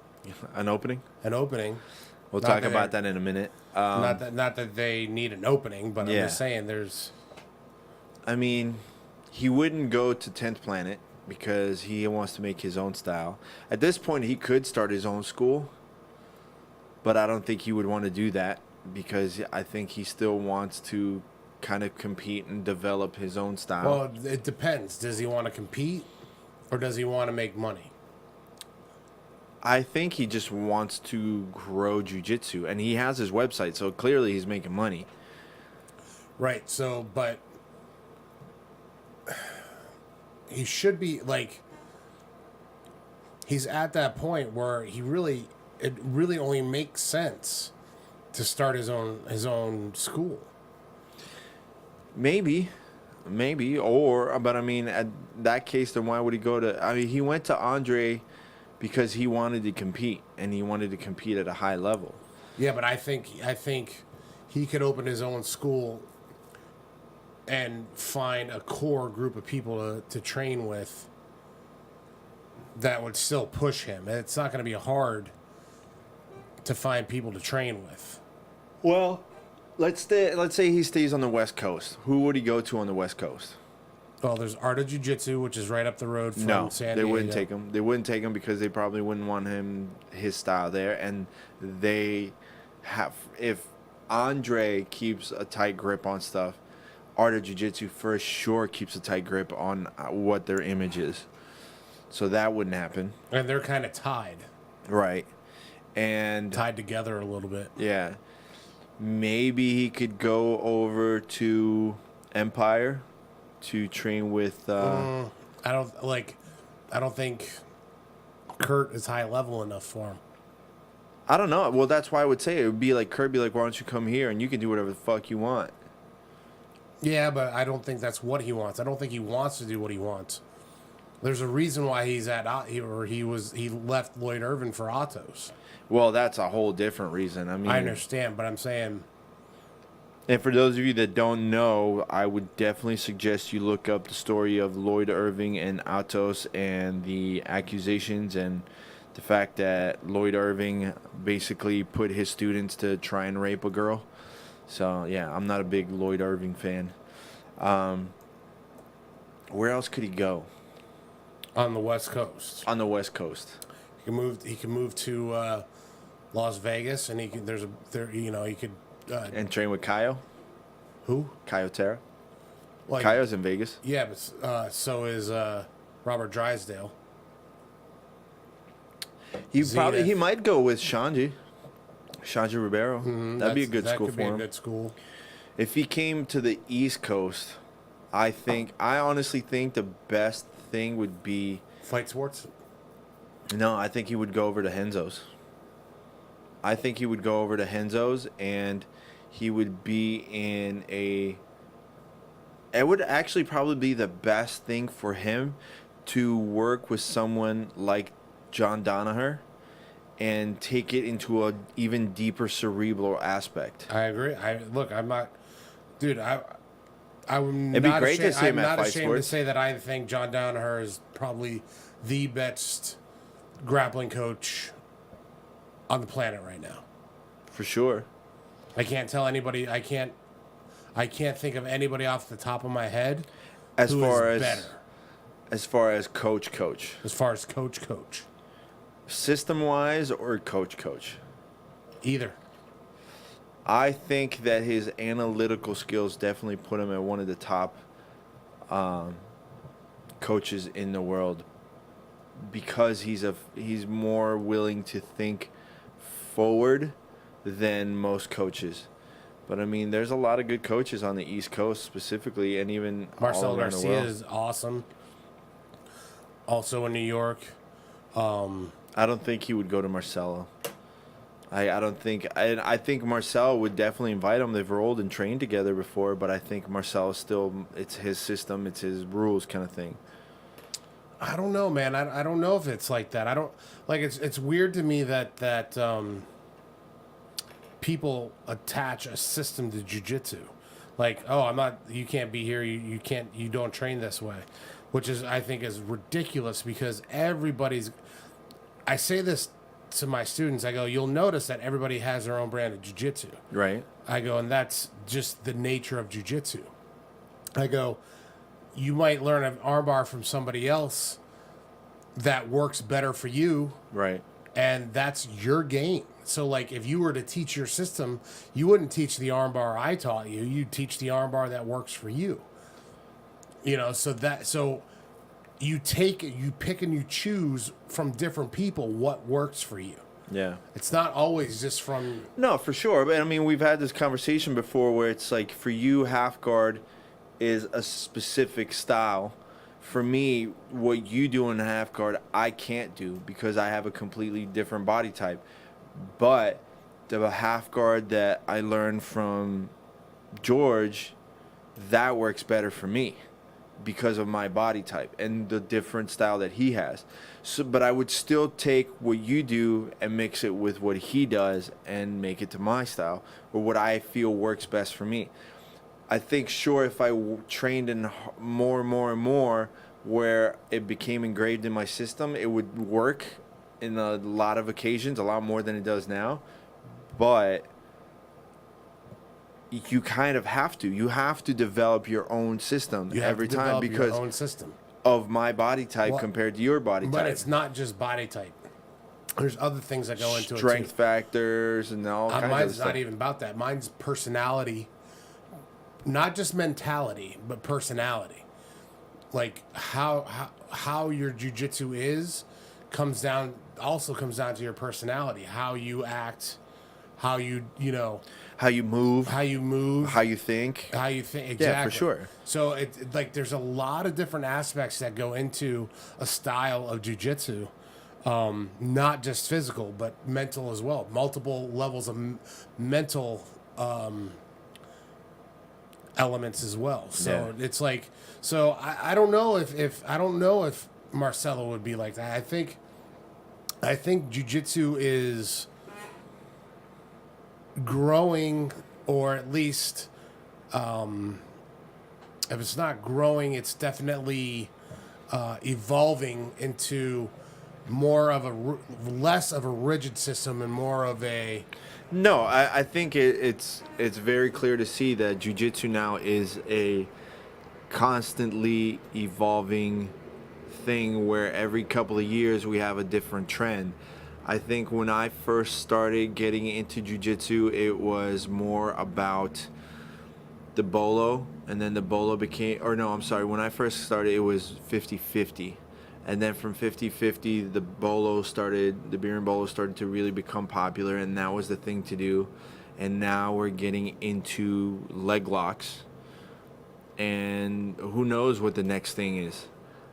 opening. An opening. We'll talk about that in a minute. Not that they need an opening, but I'm just saying there's. I mean, he wouldn't go to 10th Planet because he wants to make his own style. At this point, he could start his own school, but I don't think he would want to do that because I think he still wants to kind of compete and develop his own style. Well, it depends. Does he want to compete or does he want to make money? I think he just wants to grow jiu-jitsu, and he has his website, so clearly he's making money. Right, so, but he should be, like, he's at that point where it really only makes sense to start his own school. Maybe, but I mean, at that case, then why would he go to, I mean, he went to Andre because he wanted to compete, and he wanted to compete at a high level. Yeah, but I think he could open his own school and find a core group of people to train with that would still push him. It's not going to be hard to find people to train with. Well, let's say he stays on the West Coast. Who would he go to on the West Coast? Well, there's Art of Jiu-Jitsu, which is right up the road from San Diego. They wouldn't take him. They wouldn't take him because they probably wouldn't want his style there. And they have, if Andre keeps a tight grip on stuff, Art of Jiu-Jitsu for sure keeps a tight grip on what their image is. So that wouldn't happen. And they're kind of tied. Right. And tied together a little bit. Yeah. Maybe he could go over to Empire to train with I don't think Kurt is high level enough for him. I don't know. Well, that's why I would say it would be like Kurt be like, why don't you come here and you can do whatever the fuck you want. Yeah, but I don't think that's what he wants. I don't think he wants to do what he wants. There's a reason why he left Lloyd Irvin for Atos. Well, that's a whole different reason. I mean, I understand, but I'm saying. And for those of you that don't know, I would definitely suggest you look up the story of Lloyd Irving and Atos and the accusations and the fact that Lloyd Irving basically put his students to try and rape a girl. So, yeah, I'm not a big Lloyd Irving fan. Where else could he go? On the West Coast. On the West Coast. He can move to Las Vegas, and he could and train with Caio. Who? Caio Terra. Like, Caio's in Vegas. Yeah, but so is Robert Drysdale. He might go with Shanji Ribeiro. Mm-hmm. That'd be a good school for him. That could be a good school. If he came to the East Coast, I honestly think the best thing would be Fight Sports. No, I think he would go over to Henzo's. And he would be in a... It would actually probably be the best thing for him to work with someone like John Danaher and take it into a even deeper cerebral aspect. I agree. I'm not... Dude, It'd be great to see him at Fight Sports. I'm not ashamed to say that I think John Danaher is probably the best grappling coach on the planet right now. For sure. I can't tell anybody. I can't think of anybody off the top of my head as who far is as better. As far as coach. As far as coach. System wise or coach. Either. I think that his analytical skills definitely put him at one of the top coaches in the world because he's more willing to think forward than most coaches. But I mean, there's a lot of good coaches on the East Coast specifically, and even Marcel all around Garcia the world. is awesome. Also in New York. I don't think he would go to Marcelo. I don't think... I think Marcel would definitely invite him. They've rolled and trained together before, but I think Marcel is still... It's his system, it's his rules kind of thing. I don't know, man. I don't know if it's like that. I don't... Like, it's weird to me that people attach a system to jiu-jitsu. Like, oh, I'm not... You can't be here. You can't... You don't train this way. Which is, I think, is ridiculous because everybody's... I say this to my students. I go, you'll notice that everybody has their own brand of jiu-jitsu. Right. I go, and that's just the nature of jiu-jitsu. I go, you might learn an armbar from somebody else that works better for you. Right. And that's your game. So, like, if you were to teach your system, you wouldn't teach the armbar I taught you. You'd teach the armbar that works for you. You know, so you pick and you choose from different people what works for you. Yeah. It's not always just from... No, for sure. But, I mean, we've had this conversation before where it's like, for you, half guard is a specific style. For me, what you do in half guard, I can't do because I have a completely different body type. But the half guard that I learned from George, that works better for me because of my body type and the different style that he has. So, but I would still take what you do and mix it with what he does and make it to my style or what I feel works best for me. I think, sure, if I trained in more and more and more where it became engraved in my system, it would work in a lot of occasions, a lot more than it does now. But you kind of have to. You have to develop your own system every time because your own system of my body type compared to your body type. But it's not just body type. There's other things that go into it too. Strength factors and all kinds of stuff. Mine's not even about that. Mine's personality, not just mentality, but personality. Like how your jiu-jitsu is comes down to your personality, how you act, how you move, how you think, exactly. Yeah, for sure. So there's a lot of different aspects that go into a style of jiu-jitsu, not just physical but mental as well. Multiple levels of mental elements as well. So it's like, so I don't know if Marcelo would be like that. I think jiu-jitsu is growing, or at least if it's not growing, it's definitely evolving into more of less of a rigid system and more of a... No, I think it's very clear to see that jiu-jitsu now is a constantly evolving thing where every couple of years we have a different trend. I think when I first started getting into jiu-jitsu, it was more about the bolo, and then the bolo became, or no, I'm sorry, when I first started, it was 50-50. And then from 50-50, the beer and bolo started to really become popular, and that was the thing to do. And now we're getting into leg locks, and who knows what the next thing is.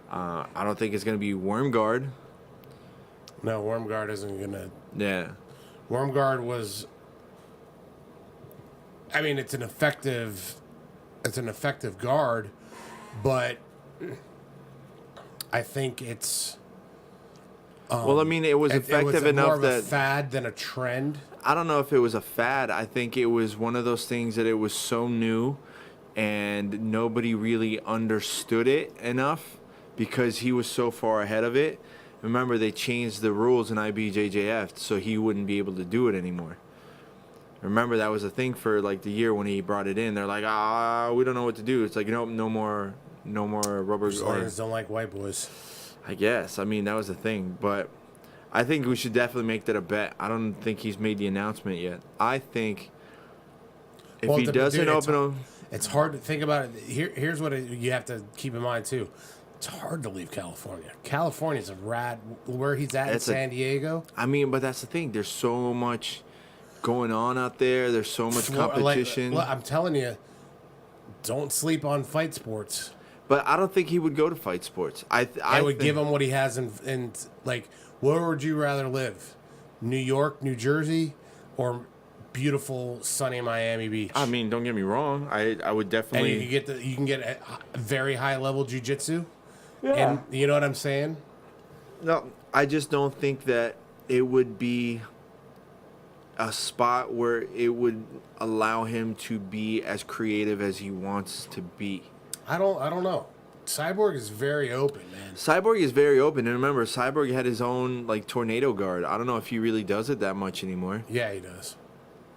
I don't think it's going to be worm guard. No, worm guard isn't going to... Yeah. Worm guard was... I mean, it's an effective guard, but I think it's... well, I mean, it was effective enough more of that... a fad than a trend. I don't know if it was a fad. I think it was one of those things that it was so new and nobody really understood it enough because he was so far ahead of it. Remember, they changed the rules in IBJJF so he wouldn't be able to do it anymore. Remember, that was a thing for like the year when he brought it in. They're like, we don't know what to do. It's like, no more rubber. Lions don't like white boys. I guess. I mean, that was the thing. But I think we should definitely make that a bet. I don't think he's made the announcement yet. I think if he doesn't open them... It's hard to think about it. Here's what you have to keep in mind, too. It's hard to leave California. California's a rad... Where he's at in San Diego. I mean, but that's the thing. There's so much going on out there. There's so much competition. I'm telling you, don't sleep on fight sports. But I don't think he would go to fight sports. I would give him what he has in like, where would you rather live? New York, New Jersey, or beautiful, sunny Miami Beach? I mean, don't get me wrong. I would definitely... And you can get a very high-level jiu-jitsu. Yeah. And you know what I'm saying? No, I just don't think that it would be a spot where it would allow him to be as creative as he wants to be. I don't know. Cyborg is very open, man. Cyborg is very open, and remember, Cyborg had his own like tornado guard. I don't know if he really does it that much anymore. Yeah, he does.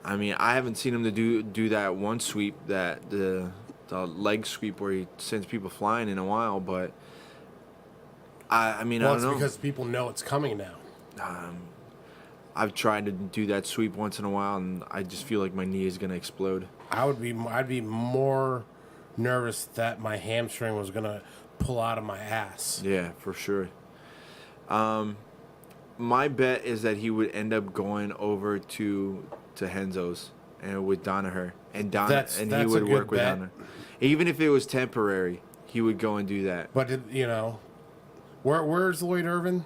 I mean, I haven't seen him to do that one sweep, that the leg sweep where he sends people flying in a while. But I mean, I don't know. It's because people know it's coming now. I've tried to do that sweep once in a while, and I just feel like my knee is gonna explode. I'd be more nervous that my hamstring was gonna pull out of my ass. Yeah, for sure. My bet is that he would end up going over to Henzo's and with Danaher, and he would work with Danaher. Even if it was temporary, he would go and do that. But where's Lloyd Irvin?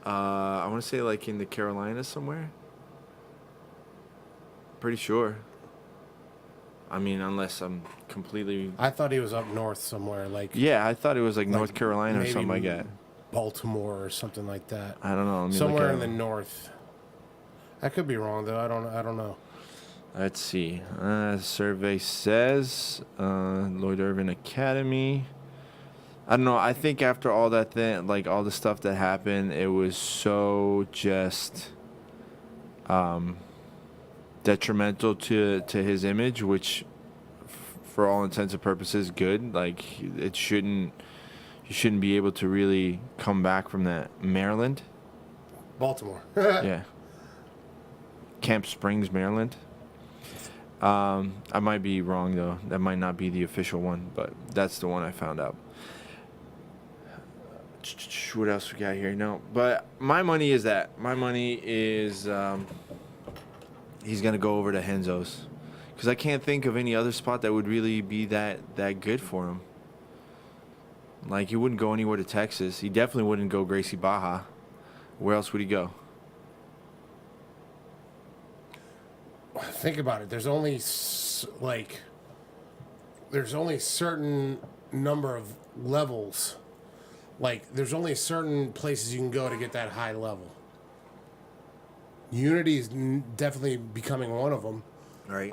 I want to say like in the Carolinas somewhere. Pretty sure. I mean, unless I'm completely... I thought he was up north somewhere, like... Yeah, I thought it was like North Carolina or something like that. Baltimore or something like that. I don't know. Somewhere in the north. I could be wrong, though. I don't know. Let's see. Survey says Lloyd Irvin Academy. I don't know. I think after all that thing, like all the stuff that happened, it was so just detrimental to his image, which for all intents and purposes good. Like you shouldn't be able to really come back from that. Maryland? Baltimore. Yeah. Camp Springs, Maryland. I might be wrong though. That might not be the official one, but that's the one I found out. What else we got here? No, but my money is that. My money is he's gonna go over to Henzo's, because I can't think of any other spot that would really be that good for him. Like he wouldn't go anywhere to Texas. He definitely wouldn't go Gracie Baja. Where else would he go? Think about it. There's only certain number of levels. Like, there's only certain places you can go to get that high level. Unity is definitely becoming one of them. Right.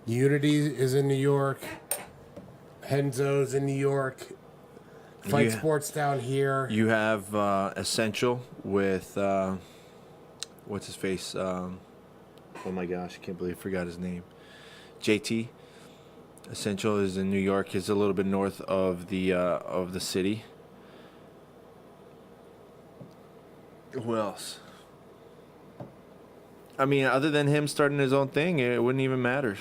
Unity is in New York. Henzo's in New York. Fight Sports down here. You have Essential with what's his face? Oh my gosh, I can't believe I forgot his name. JT. Essential is in New York. It's a little bit north of the city. Who else? I mean, other than him starting his own thing, it wouldn't even matter.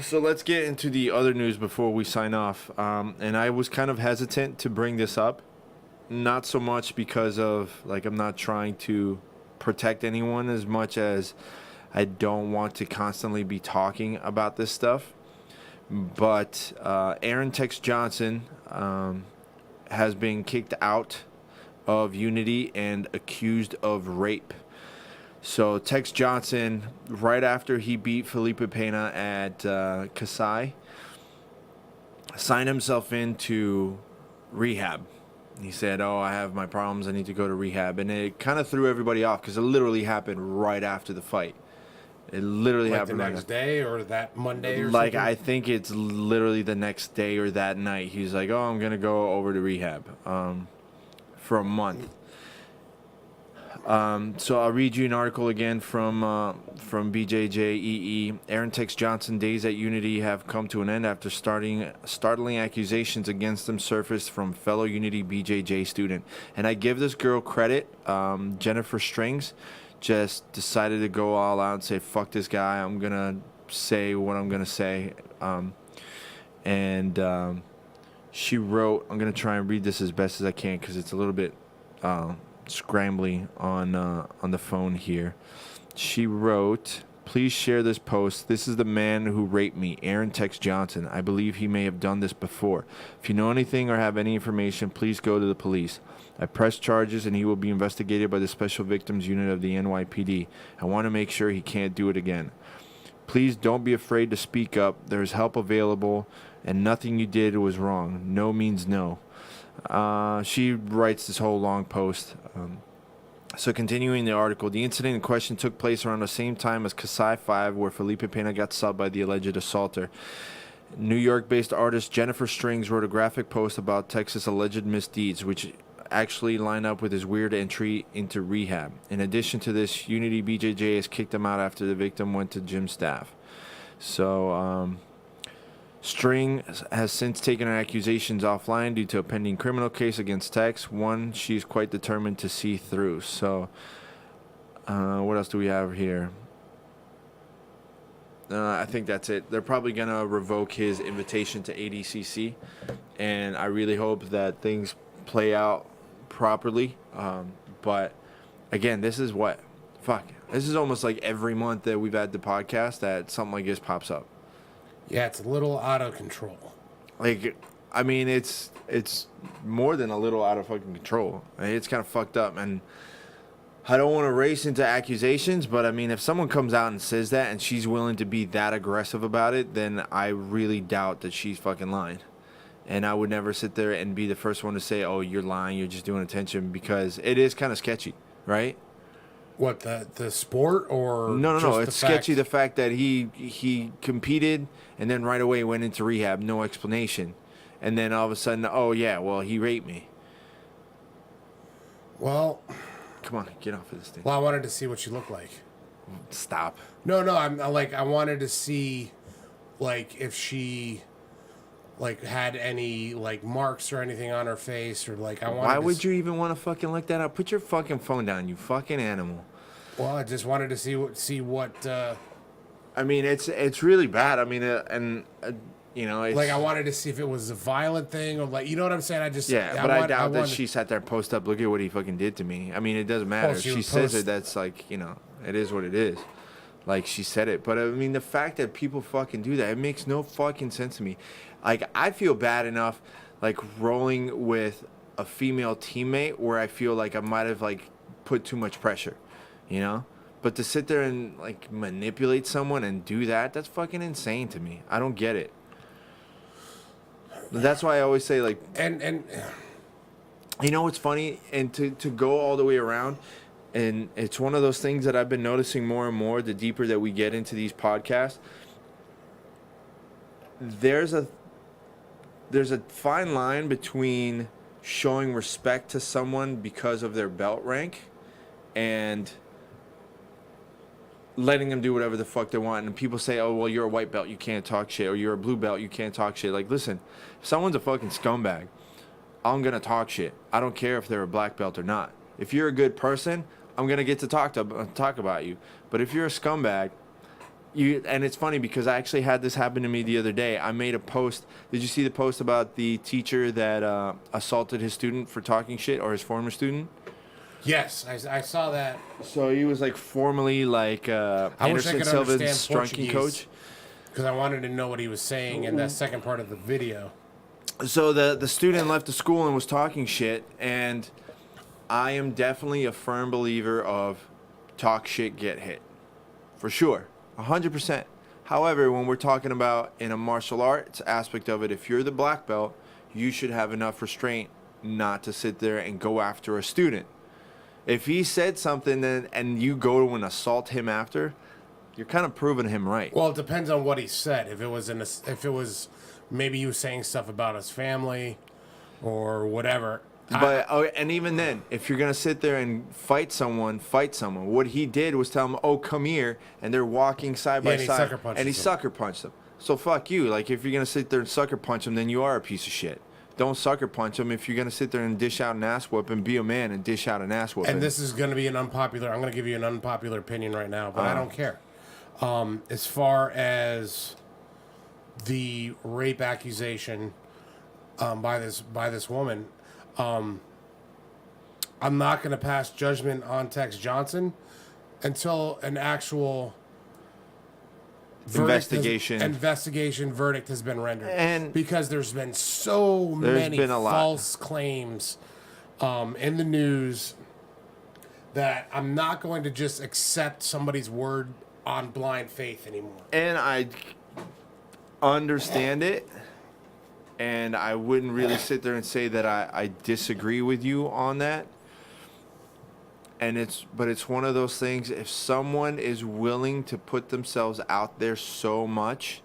So let's get into the other news before we sign off. And I was kind of hesitant to bring this up. Not so much because of, like, I'm not trying to protect anyone as much as I don't want to constantly be talking about this stuff. But Aaron Tex Johnson has been kicked out of Unity and accused of rape. So Tex Johnson, right after he beat Felipe Pena at Kasai, signed himself into rehab. He said, "Oh, I have my problems. I need to go to rehab." And it kind of threw everybody off because it literally happened right after the fight. It literally happened the next day or that Monday or like, something? I think it's literally the next day or that night. He's like, "Oh, I'm going to go over to rehab for a month." So I'll read you an article again from BJJEE. Aaron Tex Johnson days at Unity have come to an end after startling accusations against him surfaced from fellow Unity BJJ student. And I give this girl credit. Jennifer Strings just decided to go all out and say, "Fuck this guy. I'm going to say what I'm going to say." She wrote, I'm going to try and read this as best as I can because it's a little bit scrambly on the phone here. She wrote, "Please share this post. This is the man who raped me, Aaron Tex Johnson. I believe he may have done this before. If you know anything or have any information, please go to the police. I press charges and he will be investigated by the Special Victims Unit of the NYPD. I want to make sure he can't do it again. Please don't be afraid to speak up. There's help available and nothing you did was wrong. No means no." She writes this whole long post. So continuing the article, the incident in question took place around the same time as Kasai 5, where Felipe Pena got subbed by the alleged assaulter. New York-based artist Jennifer Strings wrote a graphic post about Texas' alleged misdeeds, which actually line up with his weird entry into rehab. In addition to this, Unity BJJ has kicked him out after the victim went to gym staff. So, String has since taken her accusations offline due to a pending criminal case against Tex, one she's quite determined to see through. So, what else do we have here? I think that's it. They're probably going to revoke his invitation to ADCC, and I really hope that things play out properly. But, again, this is what? This is almost like every month that we've had the podcast that something like this pops up. Yeah, it's a little out of control. Like, I mean, it's more than a little out of fucking control. It's kind of fucked up, and I don't want to race into accusations, but I mean, if someone comes out and says that and she's willing to be that aggressive about it, then I really doubt that she's fucking lying. And I would never sit there and be the first one to say, oh, you're lying, you're just doing attention, because it is kind of sketchy, right? What, the sport or No. It's sketchy, the fact that he competed and then right away went into rehab, no explanation. And then all of a sudden, oh, yeah, well, he raped me. Well... Come on, get off of this thing. Well, I wanted to see what she looked like. Stop. No, I wanted to see, like, if she, like, had any, like, marks or anything on her face, or, like, I wanted Why would you even want to fucking look that up? Put your fucking phone down, you fucking animal. Well, I just wanted to see what. I mean, it's really bad. I mean, you know, it's, like, I wanted to see if it was a violent thing or, like, you know what I'm saying? I doubt that she sat there and post up, look at what he fucking did to me. I mean, it doesn't matter. If she says it, that's like, you know, it is what it is. Like, she said it. But, I mean, the fact that people fucking do that, it makes no fucking sense to me. Like, I feel bad enough, like, rolling with a female teammate where I feel like I might have, like, put too much pressure, you know? But to sit there and, like, manipulate someone and do that, that's fucking insane to me. I don't get it. That's why I always say, like, and you know what's funny, and to go all the way around, and it's one of those things that I've been noticing more and more the deeper that we get into these podcasts. There's a fine line between showing respect to someone because of their belt rank and letting them do whatever the fuck they want. And people say, oh, well, you're a white belt, you can't talk shit. Or you're a blue belt, you can't talk shit. Like, listen, if someone's a fucking scumbag, I'm going to talk shit. I don't care if they're a black belt or not. If you're a good person, I'm going to get to talk about you. But if you're a scumbag, and it's funny because I actually had this happen to me the other day. I made a post. Did you see the post about the teacher that assaulted his student for talking shit, or his former student? Yes, I saw that. So he was like formerly like Anderson Silva's striking coach. Because I wanted to know what he was saying in that second part of the video. So the student left the school and was talking shit, and I am definitely a firm believer of talk shit, get hit. For sure. 100%. However, when we're talking about in a martial arts aspect of it, if you're the black belt, you should have enough restraint not to sit there and go after a student. If he said something and you go and assault him after, you're kind of proving him right. Well, it depends on what he said. If it was maybe he was saying stuff about his family or whatever. But and even then, if you're gonna sit there and fight someone. What he did was tell him, "Oh, come here," and they're walking side by side, and he sucker punched them. So fuck you. Like, if you're gonna sit there and sucker punch him, then you are a piece of shit. Don't sucker punch him if you're going to sit there and dish out an ass whooping. Be a man and dish out an ass whooping. And this is going to be I'm going to give you an unpopular opinion right now, but I don't care. As far as the rape accusation by this woman, I'm not going to pass judgment on Tex Johnson until an actual investigation verdict has been rendered, and because there's been so many false claims in the news that I'm not going to just accept somebody's word on blind faith anymore. And I understand it, and I wouldn't really sit there and say that I disagree with you on that. But it's one of those things, if someone is willing to put themselves out there so much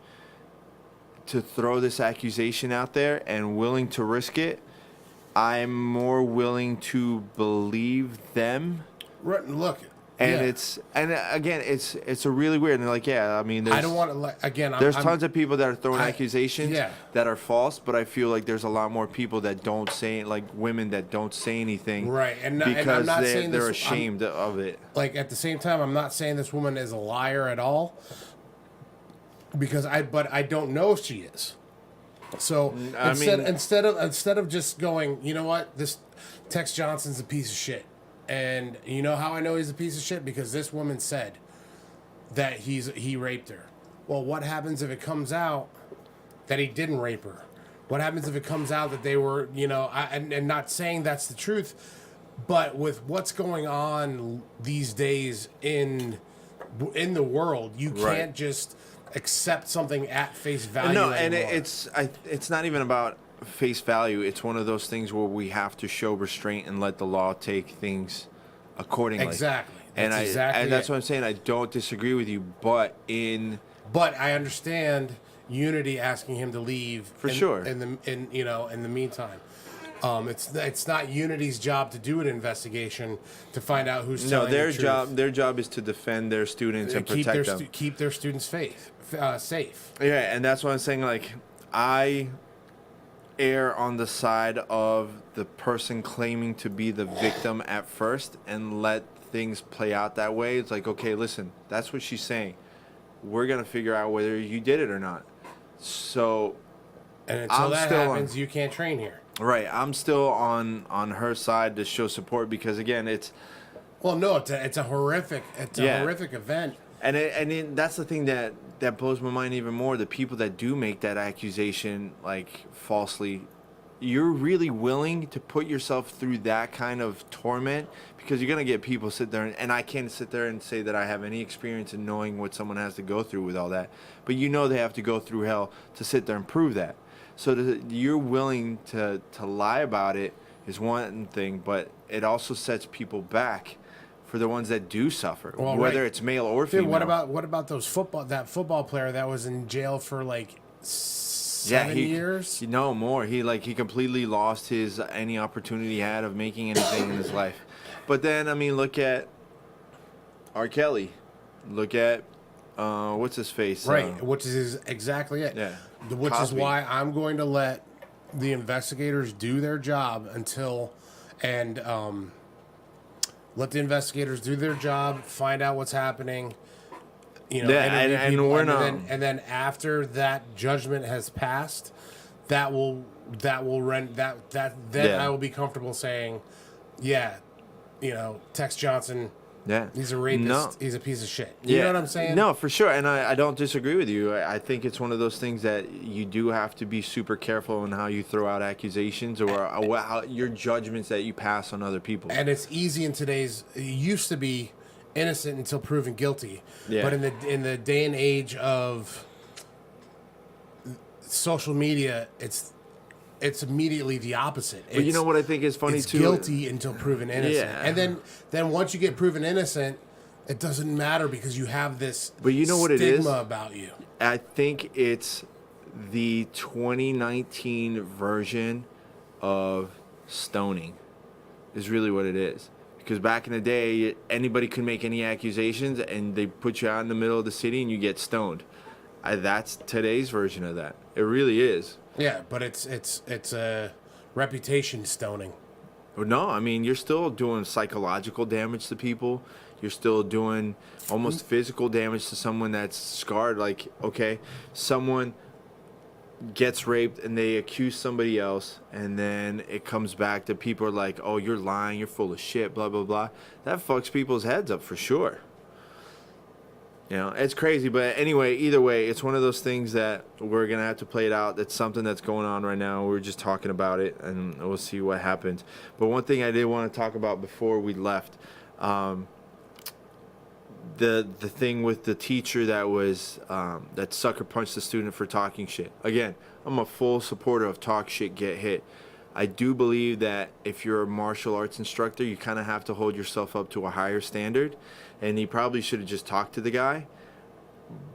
to throw this accusation out there and willing to risk it, I'm more willing to believe them. Right, look. And it's a really weird, and like, yeah, I mean, I don't want to, there's tons of people that are throwing accusations that are false, but I feel like there's a lot more people that don't say, like women that don't say anything, right? Because they're ashamed of it. Like, at the same time, I'm not saying this woman is a liar at all, because I don't know if she is. So instead of just going, you know what, this Tex Johnson's a piece of shit. And you know how I know he's a piece of shit? Because this woman said that he raped her. Well, what happens if it comes out that he didn't rape her? What happens if it comes out that they were, and not saying that's the truth, But with what's going on these days in the world, you can't just accept something at face value. No, anymore. and it's not even about face value. It's one of those things where we have to show restraint and let the law take things accordingly. Exactly. And that's what I'm saying. I don't disagree with you, but I understand Unity asking him to leave for sure. In the meantime. It's not Unity's job to do an investigation to find out who's telling the truth. Their job is to defend their students and protect them. Keep their students safe. Yeah, and that's what I'm saying. Like, I err on the side of the person claiming to be the victim at first and let things play out that way. It's like, okay, listen, that's what she's saying. We're gonna figure out whether you did it or not. So, and until that happens, you can't train here. Right, I'm still on her side to show support because again, it's a horrific event. And that's the thing that blows my mind even more. The people that do make that accusation like falsely, you're really willing to put yourself through that kind of torment because you're gonna get people sit there and I can't sit there and say that I have any experience in knowing what someone has to go through with all that, but they have to go through hell to sit there and prove that. So you're willing to lie about it is one thing, but it also sets people back for the ones that do suffer, whether it's male or female. What about that football player that was in jail for like 7 years? No, more. He completely lost any opportunity he had of making anything in his life. But then, I mean, look at R. Kelly. Look at what's his face? Right, which is exactly it. Yeah. Which Cosby. is why I'm going to let the investigators do their job let the investigators do their job, find out what's happening. And then after that judgment has passed, I will be comfortable saying, Tex Johnson. Yeah, he's a rapist. No. He's a piece of shit. You know what I'm saying? No, for sure. And I don't disagree with you. I think it's one of those things that you do have to be super careful in how you throw out accusations or how your judgments that you pass on other people. And it's easy in it used to be innocent until proven guilty. Yeah. But in the day and age of social media, it's immediately the opposite. But you know what I think is funny it's too? Guilty until proven innocent. Yeah. And then once you get proven innocent, it doesn't matter because you have this stigma about you. I think it's the 2019 version of stoning is really what it is. Because back in the day, anybody could make any accusations and they put you out in the middle of the city and you get stoned. That's today's version of that. It really is. Yeah, but it's a reputation stoning. No, I mean, you're still doing psychological damage to people. You're still doing almost physical damage to someone that's scarred. Like, okay, someone gets raped and they accuse somebody else, and then it comes back to people are like, oh, you're lying, you're full of shit, blah, blah, blah. That fucks people's heads up for sure. It's crazy, but anyway, either way, it's one of those things that we're going to have to play it out. That's something that's going on right now. We're just talking about it, and we'll see what happens. But one thing I did want to talk about before we left, the thing with the teacher that was that sucker punched the student for talking shit. Again, I'm a full supporter of talk shit, get hit. I do believe that if you're a martial arts instructor, you kind of have to hold yourself up to a higher standard. And he probably should have just talked to the guy.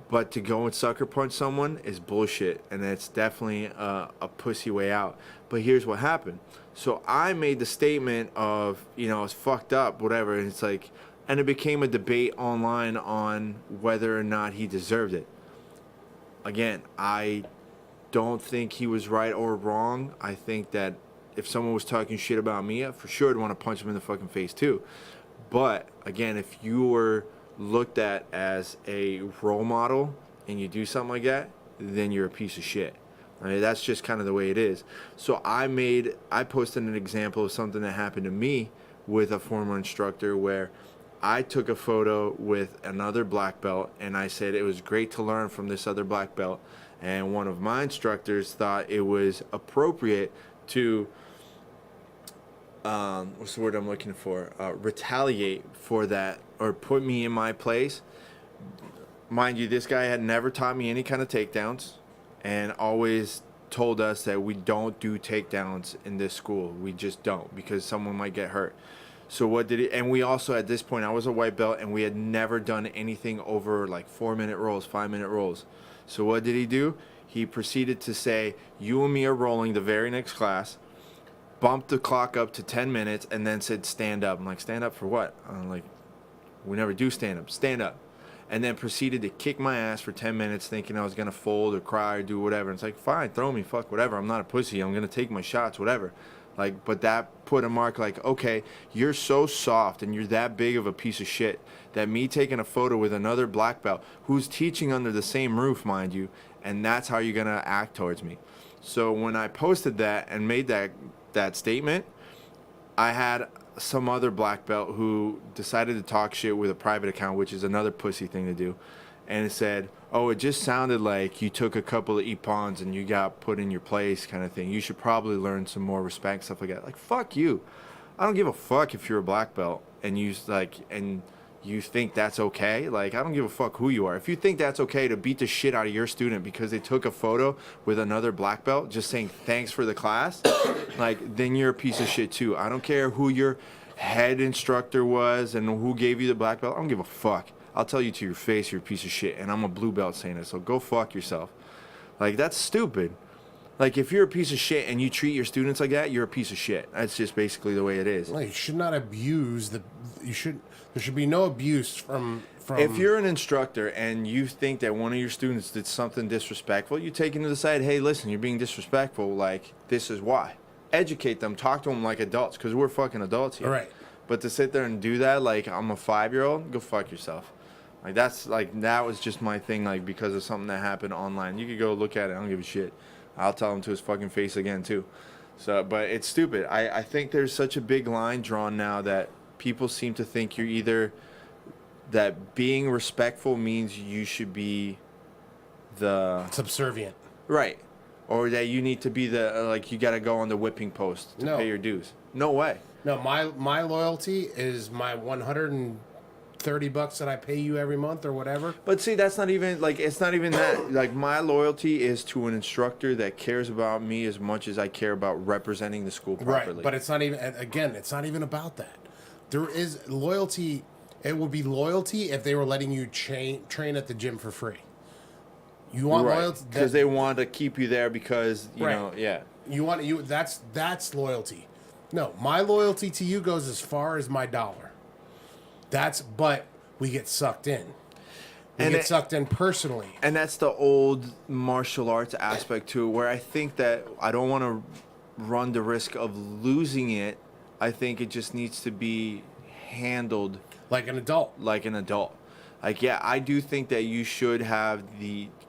But to go and sucker punch someone is bullshit. And it's definitely a pussy way out. But here's what happened. So I made the statement of, it's fucked up, whatever. And it's like, and it became a debate online on whether or not he deserved it. Again, I don't think he was right or wrong. I think that if someone was talking shit about me, for sure I'd want to punch him in the fucking face too. But again, if you were looked at as a role model and you do something like that, then you're a piece of shit. I mean, that's just kind of the way it is. So I posted an example of something that happened to me with a former instructor where I took a photo with another black belt and I said it was great to learn from this other black belt. And one of my instructors thought it was appropriate to what's the word I'm looking for? Retaliate for that or put me in my place. Mind you, this guy had never taught me any kind of takedowns and always told us that we don't do takedowns in this school. We just don't because someone might get hurt. So what did he, and we also at this point, I was a white belt and we had never done anything over like 4-minute rolls, 5-minute rolls. So what did he do? He proceeded to say, you and me are rolling the very next class, bumped the clock up to 10 minutes and then said, stand up. I'm like, stand up for what? I'm like, we never do stand up. Stand up. And then proceeded to kick my ass for 10 minutes thinking I was going to fold or cry or do whatever. And it's like, fine, throw me, fuck, whatever. I'm not a pussy. I'm going to take my shots, whatever. Like, but that put a mark like, okay, you're so soft and you're that big of a piece of shit that me taking a photo with another black belt who's teaching under the same roof, mind you, and that's how you're going to act towards me. So when I posted that and made that statement, I had some other black belt who decided to talk shit with a private account, which is another pussy thing to do, and it said, oh, it just sounded like you took a couple of ippons and you got put in your place kind of thing. You should probably learn some more respect, stuff like that. Like, fuck you. I don't give a fuck if you're a black belt and you think that's okay. Like, I don't give a fuck who you are. If you think that's okay to beat the shit out of your student because they took a photo with another black belt just saying thanks for the class, like, then you're a piece of shit too. I don't care who your head instructor was and who gave you the black belt. I don't give a fuck. I'll tell you to your face you're a piece of shit, and I'm a blue belt saying it, so go fuck yourself. Like, that's stupid. Like, if you're a piece of shit and you treat your students like that, you're a piece of shit. That's just basically the way it is. Well, you should not abuse there should be no abuse from... If you're an instructor and you think that one of your students did something disrespectful, you take them to the side, hey, listen, you're being disrespectful, like, this is why. Educate them, talk to them like adults, because we're fucking adults here. Right. But to sit there and do that, like, I'm a 5-year-old, go fuck yourself. Like, that was just my thing, like, because of something that happened online. You could go look at it, I don't give a shit. I'll tell him to his fucking face again, too. So, but it's stupid. I think there's such a big line drawn now that people seem to think you're either, that being respectful means you should be the... subservient. Right. Or that you need to be the, like, you got to go on the whipping post to pay your dues. No way. No, my loyalty is my $130 that I pay you every month or whatever. But see, that's not even, like, it's not even that. Like, my loyalty is to an instructor that cares about me as much as I care about representing the school properly. Right, but it's not even, again, it's not even about that. There is loyalty. It would be loyalty if they were letting you train at the gym for free. You want loyalty because they want to keep you there because you know, yeah. That's loyalty. No, my loyalty to you goes as far as my dollar. But we get sucked in. We get sucked in personally. And that's the old martial arts aspect to it, where I think that I don't want to run the risk of losing it. I think it just needs to be handled like an adult. Like, yeah, I do think that you should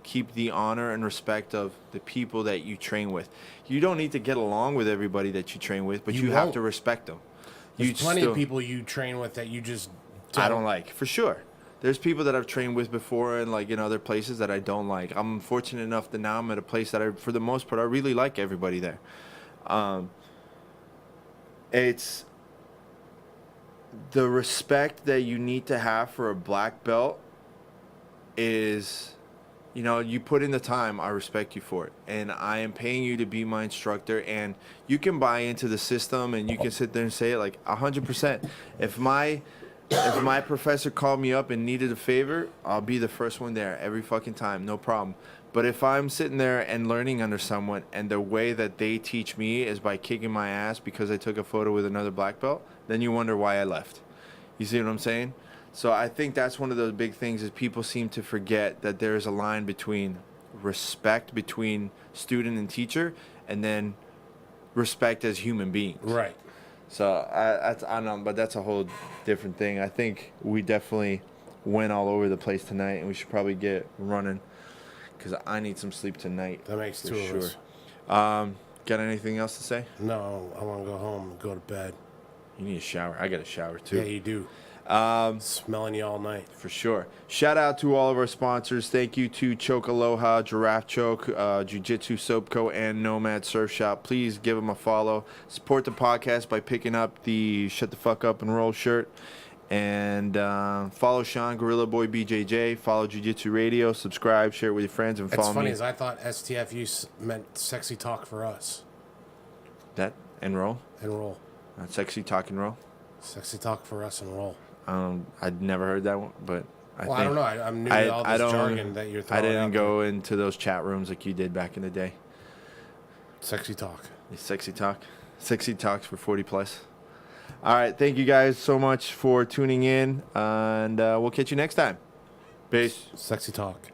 keep the honor and respect of the people that you train with. You don't need to get along with everybody that you train with, but you have to respect them. There's plenty of people you train with that you just I don't like, for sure. There's people that I've trained with before and, like, in other places that I don't like. I'm fortunate enough that now I'm at a place that for the most part, I really like everybody there. It's the respect that you need to have for a black belt is, you know, you put in the time, I respect you for it. And I am paying you to be my instructor, and you can buy into the system and you can sit there and say it like 100%. If my professor called me up and needed a favor, I'll be the first one there every fucking time, no problem. But if I'm sitting there and learning under someone and the way that they teach me is by kicking my ass because I took a photo with another black belt, then you wonder why I left. You see what I'm saying? So I think that's one of those big things is people seem to forget that there's a line between respect between student and teacher and then respect as human beings. Right. So I don't know, but that's a whole different thing. I think we definitely went all over the place tonight, and we should probably get running because I need some sleep tonight. That makes two of us. Got anything else to say? No, I want to go home and go to bed. You need a shower. I got a shower too. Yeah, you do. Smelling you all night. For sure. Shout out to all of our sponsors. Thank you to Choke Aloha, Giraffe Choke, Jiu-Jitsu Soap Co., and Nomad Surf Shop. Please give them a follow. Support the podcast by picking up the Shut the Fuck Up and Roll shirt. And follow Shawn, Gorilla Boy BJJ. Follow Jiu-Jitsu Radio. Subscribe, share it with your friends, and follow me. It's funny, as I thought STFU meant sexy talk for us. That and roll? And roll. Sexy talk and roll? Sexy talk for us and roll. I'd never heard that one, but I don't know. I'm new to all this jargon that you're throwing out. I didn't go into those chat rooms like you did back in the day. Sexy talk. Sexy talk. Sexy talks for 40 plus. All right. Thank you guys so much for tuning in, and we'll catch you next time. Peace. Sexy talk.